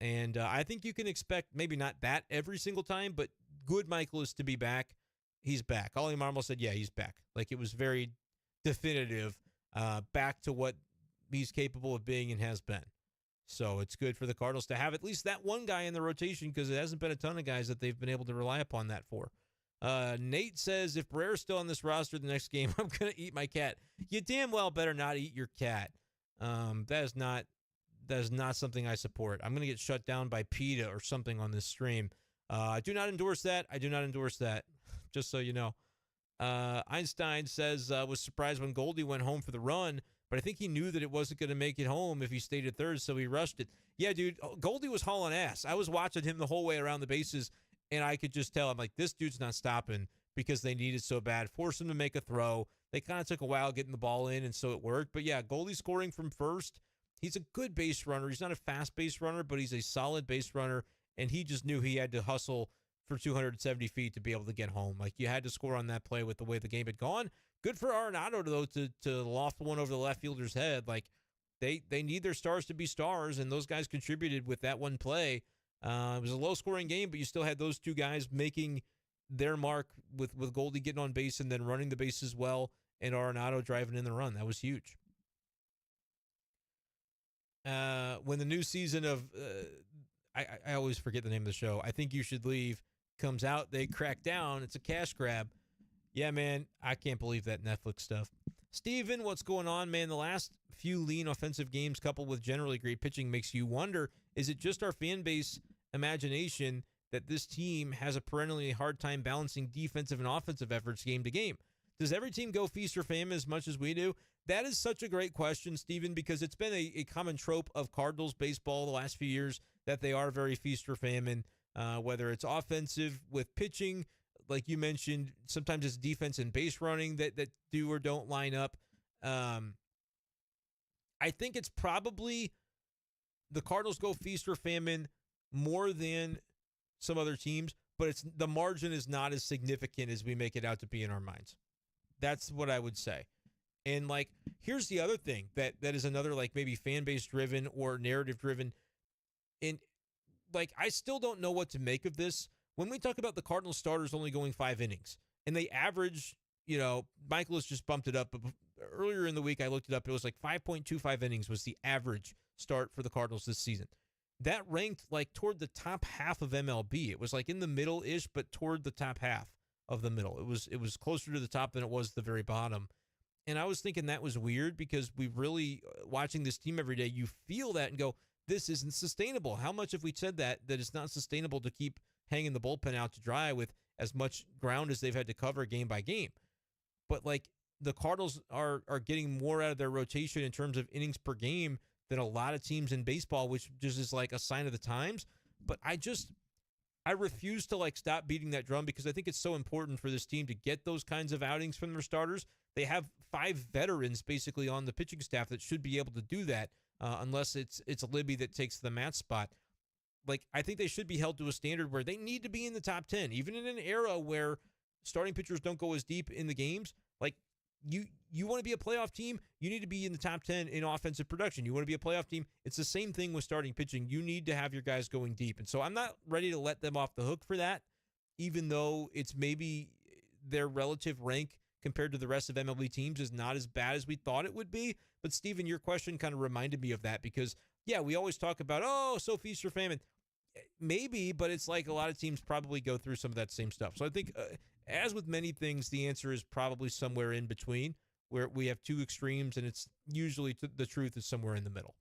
And I think you can expect maybe not that every single time, but good Mikolas to be back. He's back. Ollie Marmol said, yeah, he's back. Like, it was very definitive, back to what he's capable of being and has been. So it's good for the Cardinals to have at least that one guy in the rotation because it hasn't been a ton of guys that they've been able to rely upon that for. Nate says, if Pereira's still on this roster the next game, I'm going to eat my cat. You damn well better not eat your cat. That is not something I support. I'm going to get shut down by PETA or something on this stream. I do not endorse that. Just so you know. Einstein says, was surprised when Goldie went home for the run, but I think he knew that it wasn't going to make it home if he stayed at third, so he rushed it. Yeah, dude, Goldie was hauling ass. I was watching him the whole way around the bases, and I could just tell, I'm like, this dude's not stopping because they need it so bad. Force him to make a throw. They kind of took a while getting the ball in, and so it worked. But, yeah, Goldie scoring from first. He's a good base runner. He's not a fast base runner, but he's a solid base runner, and he just knew he had to hustle for 270 feet to be able to get home. Like, you had to score on that play with the way the game had gone. Good for Arenado, though, to loft one over the left fielder's head. Like, they need their stars to be stars, and those guys contributed with that one play. It was a low-scoring game, but you still had those two guys making their mark with Goldie getting on base and then running the bases well, and Arenado driving in the run. That was huge. when the new season of I always forget the name of the show. I Think You Should Leave comes out, they crack down. It's a cash grab. Yeah, man, I can't believe that Netflix stuff. Steven, what's going on, man? The last few lean offensive games coupled with generally great pitching makes you wonder, is it just our fan base imagination that this team has a perennially hard time balancing defensive and offensive efforts game to game? Does every team go feast or famine as much as we do? That is such a great question, Steven, because it's been a common trope of Cardinals baseball the last few years that they are very feast or famine, whether it's offensive with pitching, like you mentioned, sometimes it's defense and base running that do or don't line up. I think it's probably the Cardinals go feast or famine more than some other teams, but it's the margin is not as significant as we make it out to be in our minds. That's what I would say. And like, here's the other thing that is another like maybe fan base driven or narrative driven. And like, I still don't know what to make of this. When we talk about the Cardinals starters only going 5 innings and they average, Mikolas just bumped it up. But earlier in the week, I looked it up. It was like 5.25 innings was the average start for the Cardinals this season. That ranked like toward the top half of MLB. It was like in the middle-ish, but toward the top half of the middle. It was closer to the top than it was the very bottom. And I was thinking that was weird because we really, watching this team every day, you feel that and go, this isn't sustainable. How much have we said that it's not sustainable to keep hanging the bullpen out to dry with as much ground as they've had to cover game by game? But like the Cardinals are getting more out of their rotation in terms of innings per game than a lot of teams in baseball, which just is like a sign of the times. But I refuse to like stop beating that drum because I think it's so important for this team to get those kinds of outings from their starters. They have 5 veterans basically on the pitching staff that should be able to do that, unless it's Libby that takes the Matt spot. Like, I think they should be held to a standard where they need to be in the top 10, even in an era where starting pitchers don't go as deep in the games. Like, you want to be a playoff team, you need to be in the top 10 in offensive production. You want to be a playoff team, it's the same thing with starting pitching. You need to have your guys going deep. And so I'm not ready to let them off the hook for that, even though it's maybe their relative rank compared to the rest of MLB teams is not as bad as we thought it would be. But, Steven, your question kind of reminded me of that because, yeah, we always talk about, so feast or famine. Maybe, but it's like a lot of teams probably go through some of that same stuff. So I think, as with many things, the answer is probably somewhere in between where we have 2 extremes, and it's usually the truth is somewhere in the middle.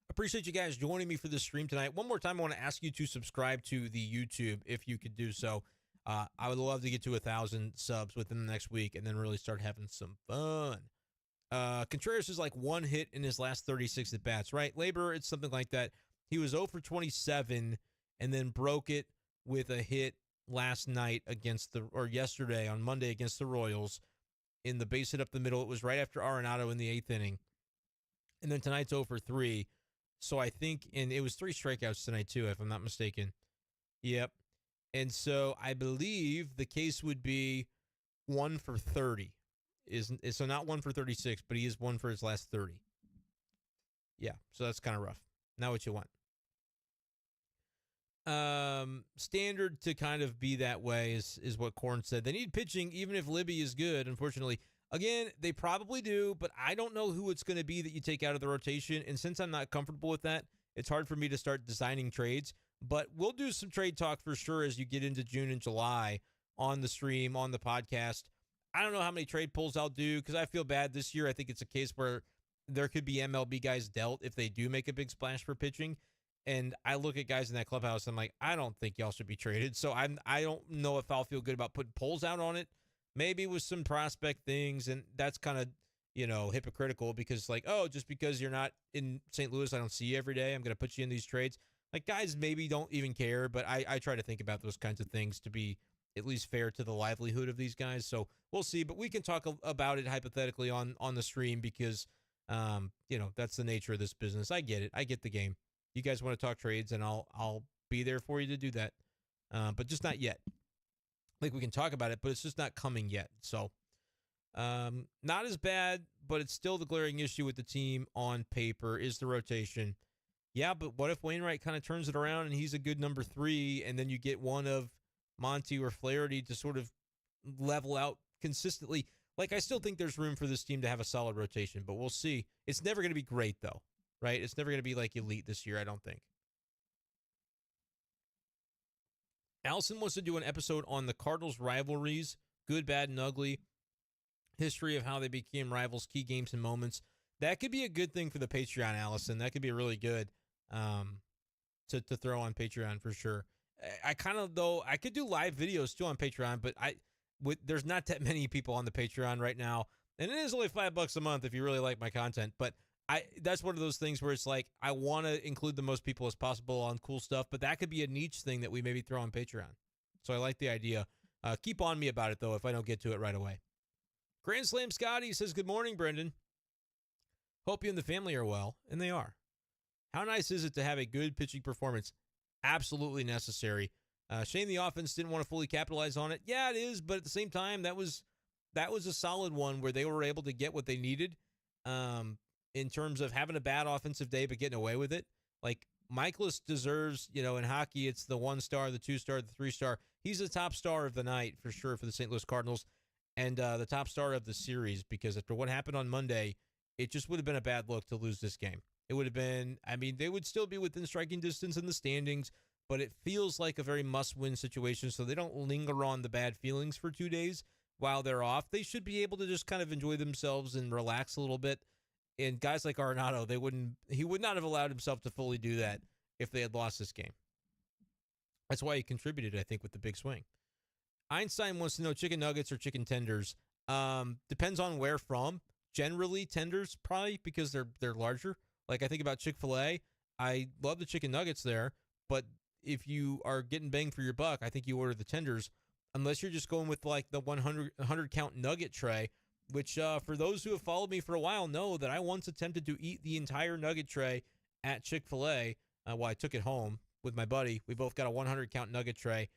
Appreciate you guys joining me for this stream tonight. One more time, I want to ask you to subscribe to the YouTube if you could do so. I would love to get to 1,000 subs within the next week and then really start having some fun. Contreras is like 1 hit in his last 36 at bats, right? Labor, it's something like that. He was 0 for 27 and then broke it with a hit last night yesterday on Monday against the Royals in the base hit up the middle. It was right after Arenado in the 8th inning. And then tonight's 0 for 3. So I think, and it was 3 strikeouts tonight too, if I'm not mistaken. Yep. And so I believe the case would be 1 for 30. So not 1 for 36, but he is 1 for his last 30. Yeah, so that's kind of rough. Not what you want. Standard to kind of be that way is what Korn said. They need pitching even if Libby is good, unfortunately. Again, they probably do, but I don't know who it's going to be that you take out of the rotation. And since I'm not comfortable with that, it's hard for me to start designing trades. But we'll do some trade talk for sure as you get into June and July on the stream, on the podcast. I don't know how many trade pulls I'll do because I feel bad this year. I think it's a case where there could be MLB guys dealt if they do make a big splash for pitching. And I look at guys in that clubhouse, and I'm like, I don't think y'all should be traded. So I don't know if I'll feel good about putting polls out on it. Maybe with some prospect things, and that's kind of, hypocritical because like, just because you're not in St. Louis, I don't see you every day, I'm going to put you in these trades. Like, guys maybe don't even care, but I try to think about those kinds of things to be at least fair to the livelihood of these guys. So we'll see, but we can talk about it hypothetically on the stream because, that's the nature of this business. I get it. I get the game. You guys want to talk trades, and I'll be there for you to do that, but just not yet. Like, we can talk about it, but it's just not coming yet. So, not as bad, but it's still the glaring issue with the team on paper is the rotation. Yeah, but what if Wainwright kind of turns it around and he's a good number 3, and then you get one of Monty or Flaherty to sort of level out consistently. Like, I still think there's room for this team to have a solid rotation, but we'll see. It's never going to be great, though, right? It's never going to be like elite this year, I don't think. Allison wants to do an episode on the Cardinals rivalries, good, bad, and ugly, history of how they became rivals, key games and moments. That could be a good thing for the Patreon, Allison. That could be really good to throw on Patreon for sure. I kind of, though, I could do live videos too on Patreon, but there's not that many people on the Patreon right now, and it is only $5 a month if you really like my content. But that's one of those things where it's like I want to include the most people as possible on cool stuff, but that could be a niche thing that we maybe throw on Patreon. So I like the idea. Keep on me about it though if I don't get to it right away. Grand Slam Scotty says, "Good morning, Brenden. Hope you and the family are well," and they are. How nice is it to have a good pitching performance? Absolutely necessary. Shame the offense didn't want to fully capitalize on it. Yeah, it is, but at the same time, that was a solid one where they were able to get what they needed in terms of having a bad offensive day but getting away with it. Like, Mikolas deserves, in hockey, it's the 1-star, the 2-star, the 3-star. He's the top star of the night for sure for the St. Louis Cardinals and the top star of the series, because after what happened on Monday, it just would have been a bad look to lose this game. It would have been, they would still be within striking distance in the standings, but it feels like a very must-win situation, so they don't linger on the bad feelings for 2 days while they're off. They should be able to just kind of enjoy themselves and relax a little bit. And guys like Arenado, he would not have allowed himself to fully do that if they had lost this game. That's why he contributed, I think, with the big swing. Einstein wants to know chicken nuggets or chicken tenders. Depends on where from. Generally, tenders, probably, because they're larger. Like, I think about Chick-fil-A. I love the chicken nuggets there, but if you are getting bang for your buck, I think you order the tenders, unless you're just going with, like, the 100 count nugget tray, which for those who have followed me for a while know that I once attempted to eat the entire nugget tray at Chick-fil-A. I took it home with my buddy. We both got a 100 count nugget tray.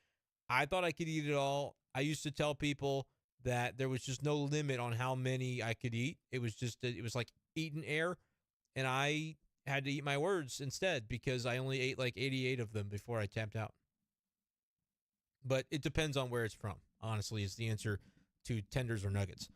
I thought I could eat it all. I used to tell people that there was just no limit on how many I could eat. It was like eating air, and I had to eat my words instead because I only ate like 88 of them before I tapped out. But it depends on where it's from, honestly, is the answer to tenders or nuggets.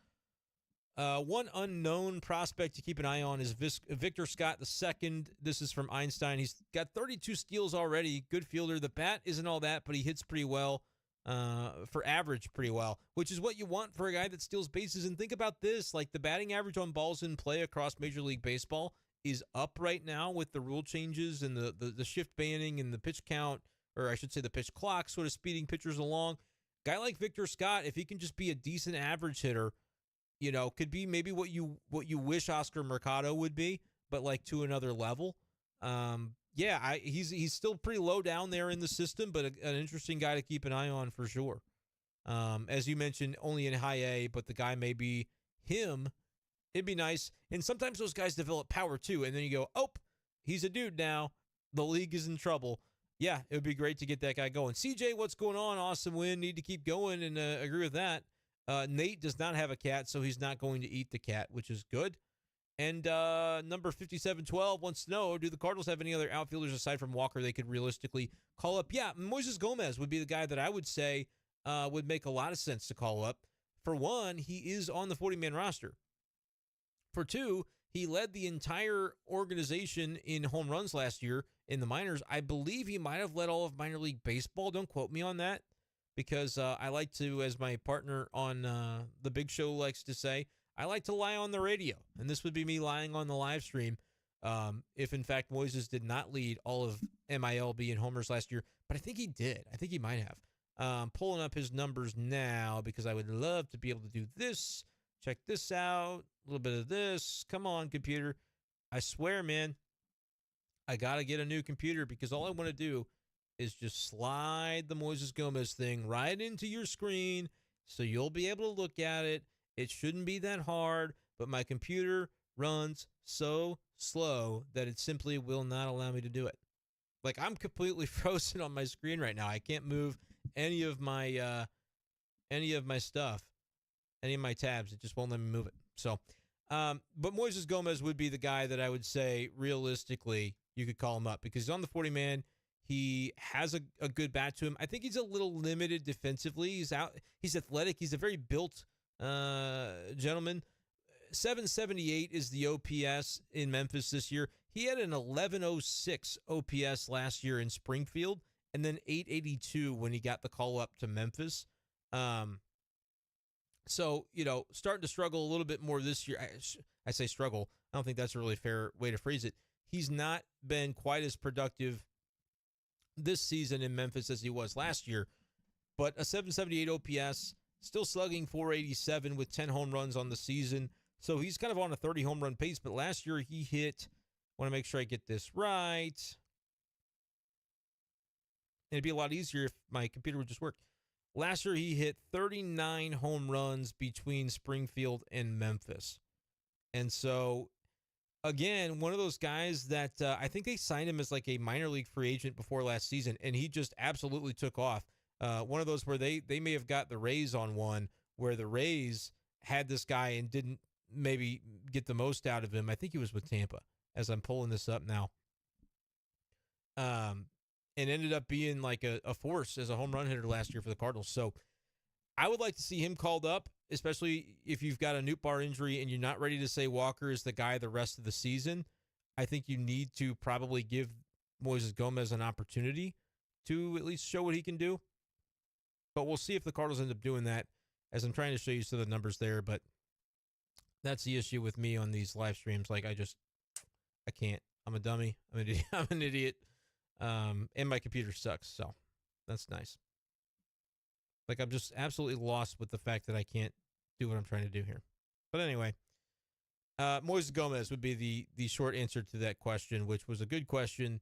One unknown prospect to keep an eye on is Victor Scott II. This is from Einstein. He's got 32 steals already. Good fielder. The bat isn't all that, but he hits pretty well, for average pretty well, which is what you want for a guy that steals bases. And think about this, like the batting average on balls in play across Major League Baseball is up right now with the rule changes and the shift banning and the pitch count, or I should say the pitch clock sort of speeding pitchers along. Guy like Victor Scott, if he can just be a decent average hitter, could be maybe what you wish Oscar Mercado would be, but like to another level. He's still pretty low down there in the system, but an interesting guy to keep an eye on for sure. As you mentioned, only in high A, but the guy may be him. It'd be nice. And sometimes those guys develop power too, and then you go, oh, he's a dude now. The league is in trouble. Yeah, it would be great to get that guy going. CJ, what's going on? Awesome win. Need to keep going, and agree with that. Nate does not have a cat, so he's not going to eat the cat, which is good. And number 5712 wants to know, do the Cardinals have any other outfielders aside from Walker they could realistically call up? Yeah, Moises Gomez would be the guy that I would say would make a lot of sense to call up. For one, he is on the 40-man roster. For two, he led the entire organization in home runs last year in the minors. I believe he might have led all of minor league baseball. Don't quote me on that, because I like to, as my partner on the big show likes to say, I like to lie on the radio. And this would be me lying on the live stream if, in fact, Moises did not lead all of MILB in homers last year. But I think he did. I think he might have. Pulling up his numbers now because I would love to be able to do this. Check this out. A little bit of this. Come on, computer. I swear, man, I got to get a new computer because all I want to do is just slide the Moises Gomez thing right into your screen so you'll be able to look at it. It shouldn't be that hard, but my computer runs so slow that it simply will not allow me to do it. Like, I'm completely frozen on my screen right now. I can't move any of my stuff, any of my tabs. It just won't let me move it. So, but Moises Gomez would be the guy that I would say realistically you could call him up because he's on the 40-man. He has a good bat to him. I think he's a little limited defensively. He's athletic. He's a very built gentleman. 778 is the OPS in Memphis this year. He had an 1106 OPS last year in Springfield, and then 882 when he got the call up to Memphis. So, starting to struggle a little bit more this year. I say struggle. I don't think that's a really fair way to phrase it. He's not been quite as productive this season in Memphis as he was last year, but a 778 OPS, still slugging 487 with 10 home runs on the season. So he's kind of on a 30 home run pace, but last year he hit, I want to make sure I get this right. It'd be a lot easier if my computer would just work. Last year he hit 39 home runs between Springfield and Memphis. And so, again, one of those guys that I think they signed him as like a minor league free agent before last season, and he just absolutely took off. One of those where they may have got the Rays on one, where the Rays had this guy and didn't maybe get the most out of him. I think he was with Tampa, as I'm pulling this up now. And ended up being like a force as a home run hitter last year for the Cardinals. So I would like to see him called up, especially if you've got a Nootbaar injury and you're not ready to say Walker is the guy the rest of the season. I think you need to probably give Moises Gomez an opportunity to at least show what he can do. But we'll see if the Cardinals end up doing that, as I'm trying to show you some of the numbers there. But that's the issue with me on these live streams. Like, I can't. I'm a dummy. I'm an idiot. And my computer sucks, so that's nice. Like, I'm just absolutely lost with the fact that I can't do what I'm trying to do here. But anyway, Moises Gomez would be the short answer to that question, which was a good question.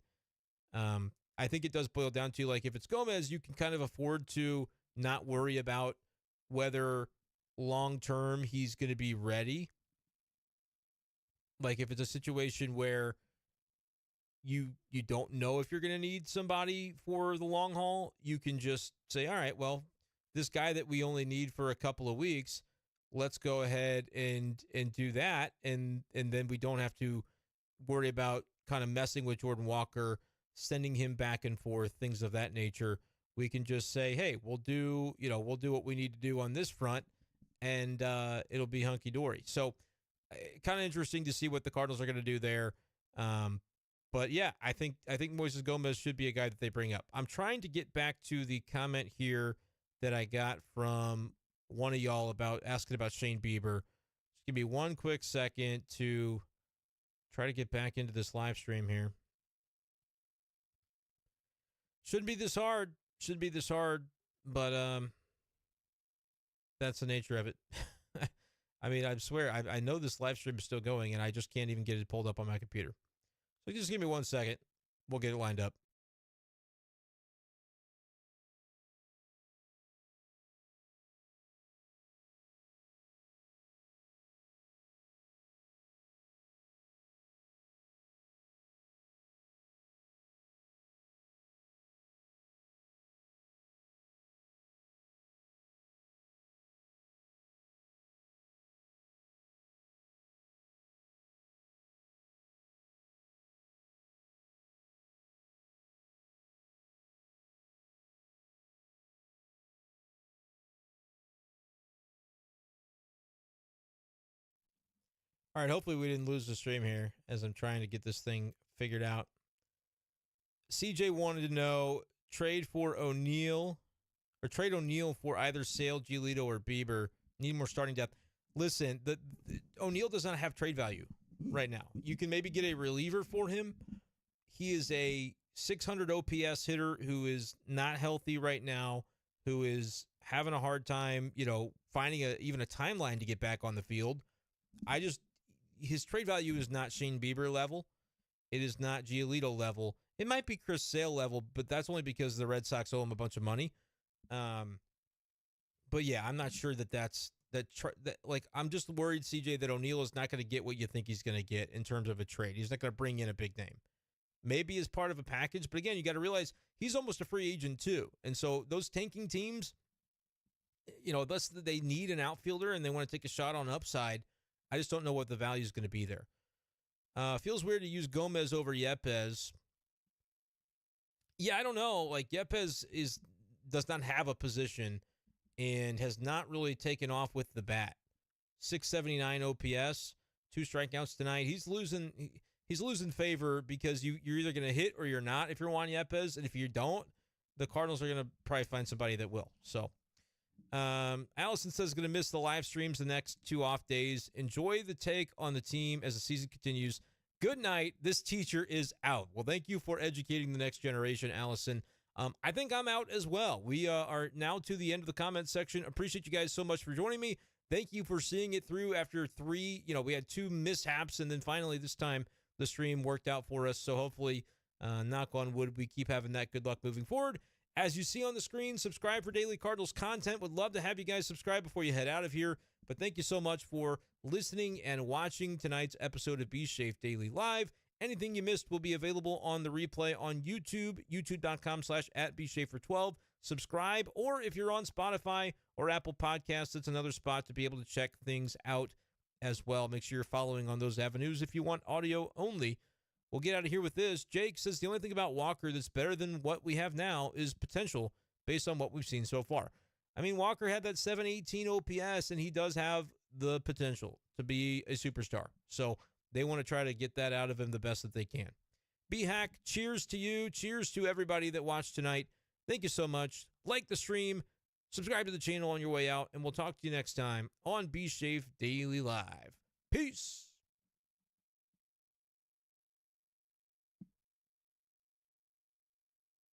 I think it does boil down to, like, if it's Gomez, you can kind of afford to not worry about whether long-term he's going to be ready. Like, if it's a situation where you don't know if you're going to need somebody for the long haul, you can just say, all right, well, this guy that we only need for a couple of weeks, let's go ahead and do that. And then we don't have to worry about kind of messing with Jordan Walker, sending him back and forth, things of that nature. We can just say, hey, we'll do what we need to do on this front, and it'll be hunky-dory. So kind of interesting to see what the Cardinals are going to do there. But yeah, I think Moises Gomez should be a guy that they bring up. I'm trying to get back to the comment here that I got from one of y'all about asking about Shane Bieber. Just give me one quick second to try to get back into this live stream here. Shouldn't be this hard. But that's the nature of it. I mean, I swear, I know this live stream is still going, and I just can't even get it pulled up on my computer. So just give me 1 second. We'll get it lined up. All right, hopefully we didn't lose the stream here as I'm trying to get this thing figured out. CJ wanted to know, trade O'Neill for either Sale, Giolito, or Bieber. Need more starting depth. Listen, the O'Neill does not have trade value right now. You can maybe get a reliever for him. He is a 600 OPS hitter who is not healthy right now, who is having a hard time, finding even a timeline to get back on the field. His trade value is not Shane Bieber level. It is not Giolito level. It might be Chris Sale level, but that's only because the Red Sox owe him a bunch of money. But yeah, I'm not sure I'm just worried, CJ, that O'Neill is not going to get what you think he's going to get in terms of a trade. He's not going to bring in a big name. Maybe as part of a package, but again, you got to realize he's almost a free agent too. And so those tanking teams, unless they need an outfielder and they want to take a shot on upside, I just don't know what the value is going to be there. Feels weird to use Gomez over Yepes. Yeah, I don't know. Like Yepes does not have a position and has not really taken off with the bat. 679 OPS, 2 strikeouts tonight. He's losing favor because you're either going to hit or you're not if you're Juan Yepes, and if you don't, the Cardinals are going to probably find somebody that will. So, Allison says going to miss the live streams the next 2 off days. Enjoy the take on the team as the season continues. Good night. This teacher is out. Well, thank you for educating the next generation, Allison. I think I'm out as well. We are now to the end of the comment section. Appreciate you guys so much for joining me. Thank you for seeing it through after 3. We had 2 mishaps, and then finally this time the stream worked out for us. So hopefully, knock on wood, we keep having that good luck moving forward. As you see on the screen, subscribe for daily Cardinals content. Would love to have you guys subscribe before you head out of here. But thank you so much for listening and watching tonight's episode of Be Safe Daily Live. Anything you missed will be available on the replay on YouTube, youtube.com/@BeSchaeffer12. Subscribe, or if you're on Spotify or Apple Podcasts, it's another spot to be able to check things out as well. Make sure you're following on those avenues if you want audio only. We'll get out of here with this. Jake says the only thing about Walker that's better than what we have now is potential based on what we've seen so far. I mean, Walker had that 718 OPS, and he does have the potential to be a superstar. So they want to try to get that out of him the best that they can. B-Hack, cheers to you. Cheers to everybody that watched tonight. Thank you so much. Like the stream. Subscribe to the channel on your way out. And we'll talk to you next time on Be Safe Daily Live. Peace.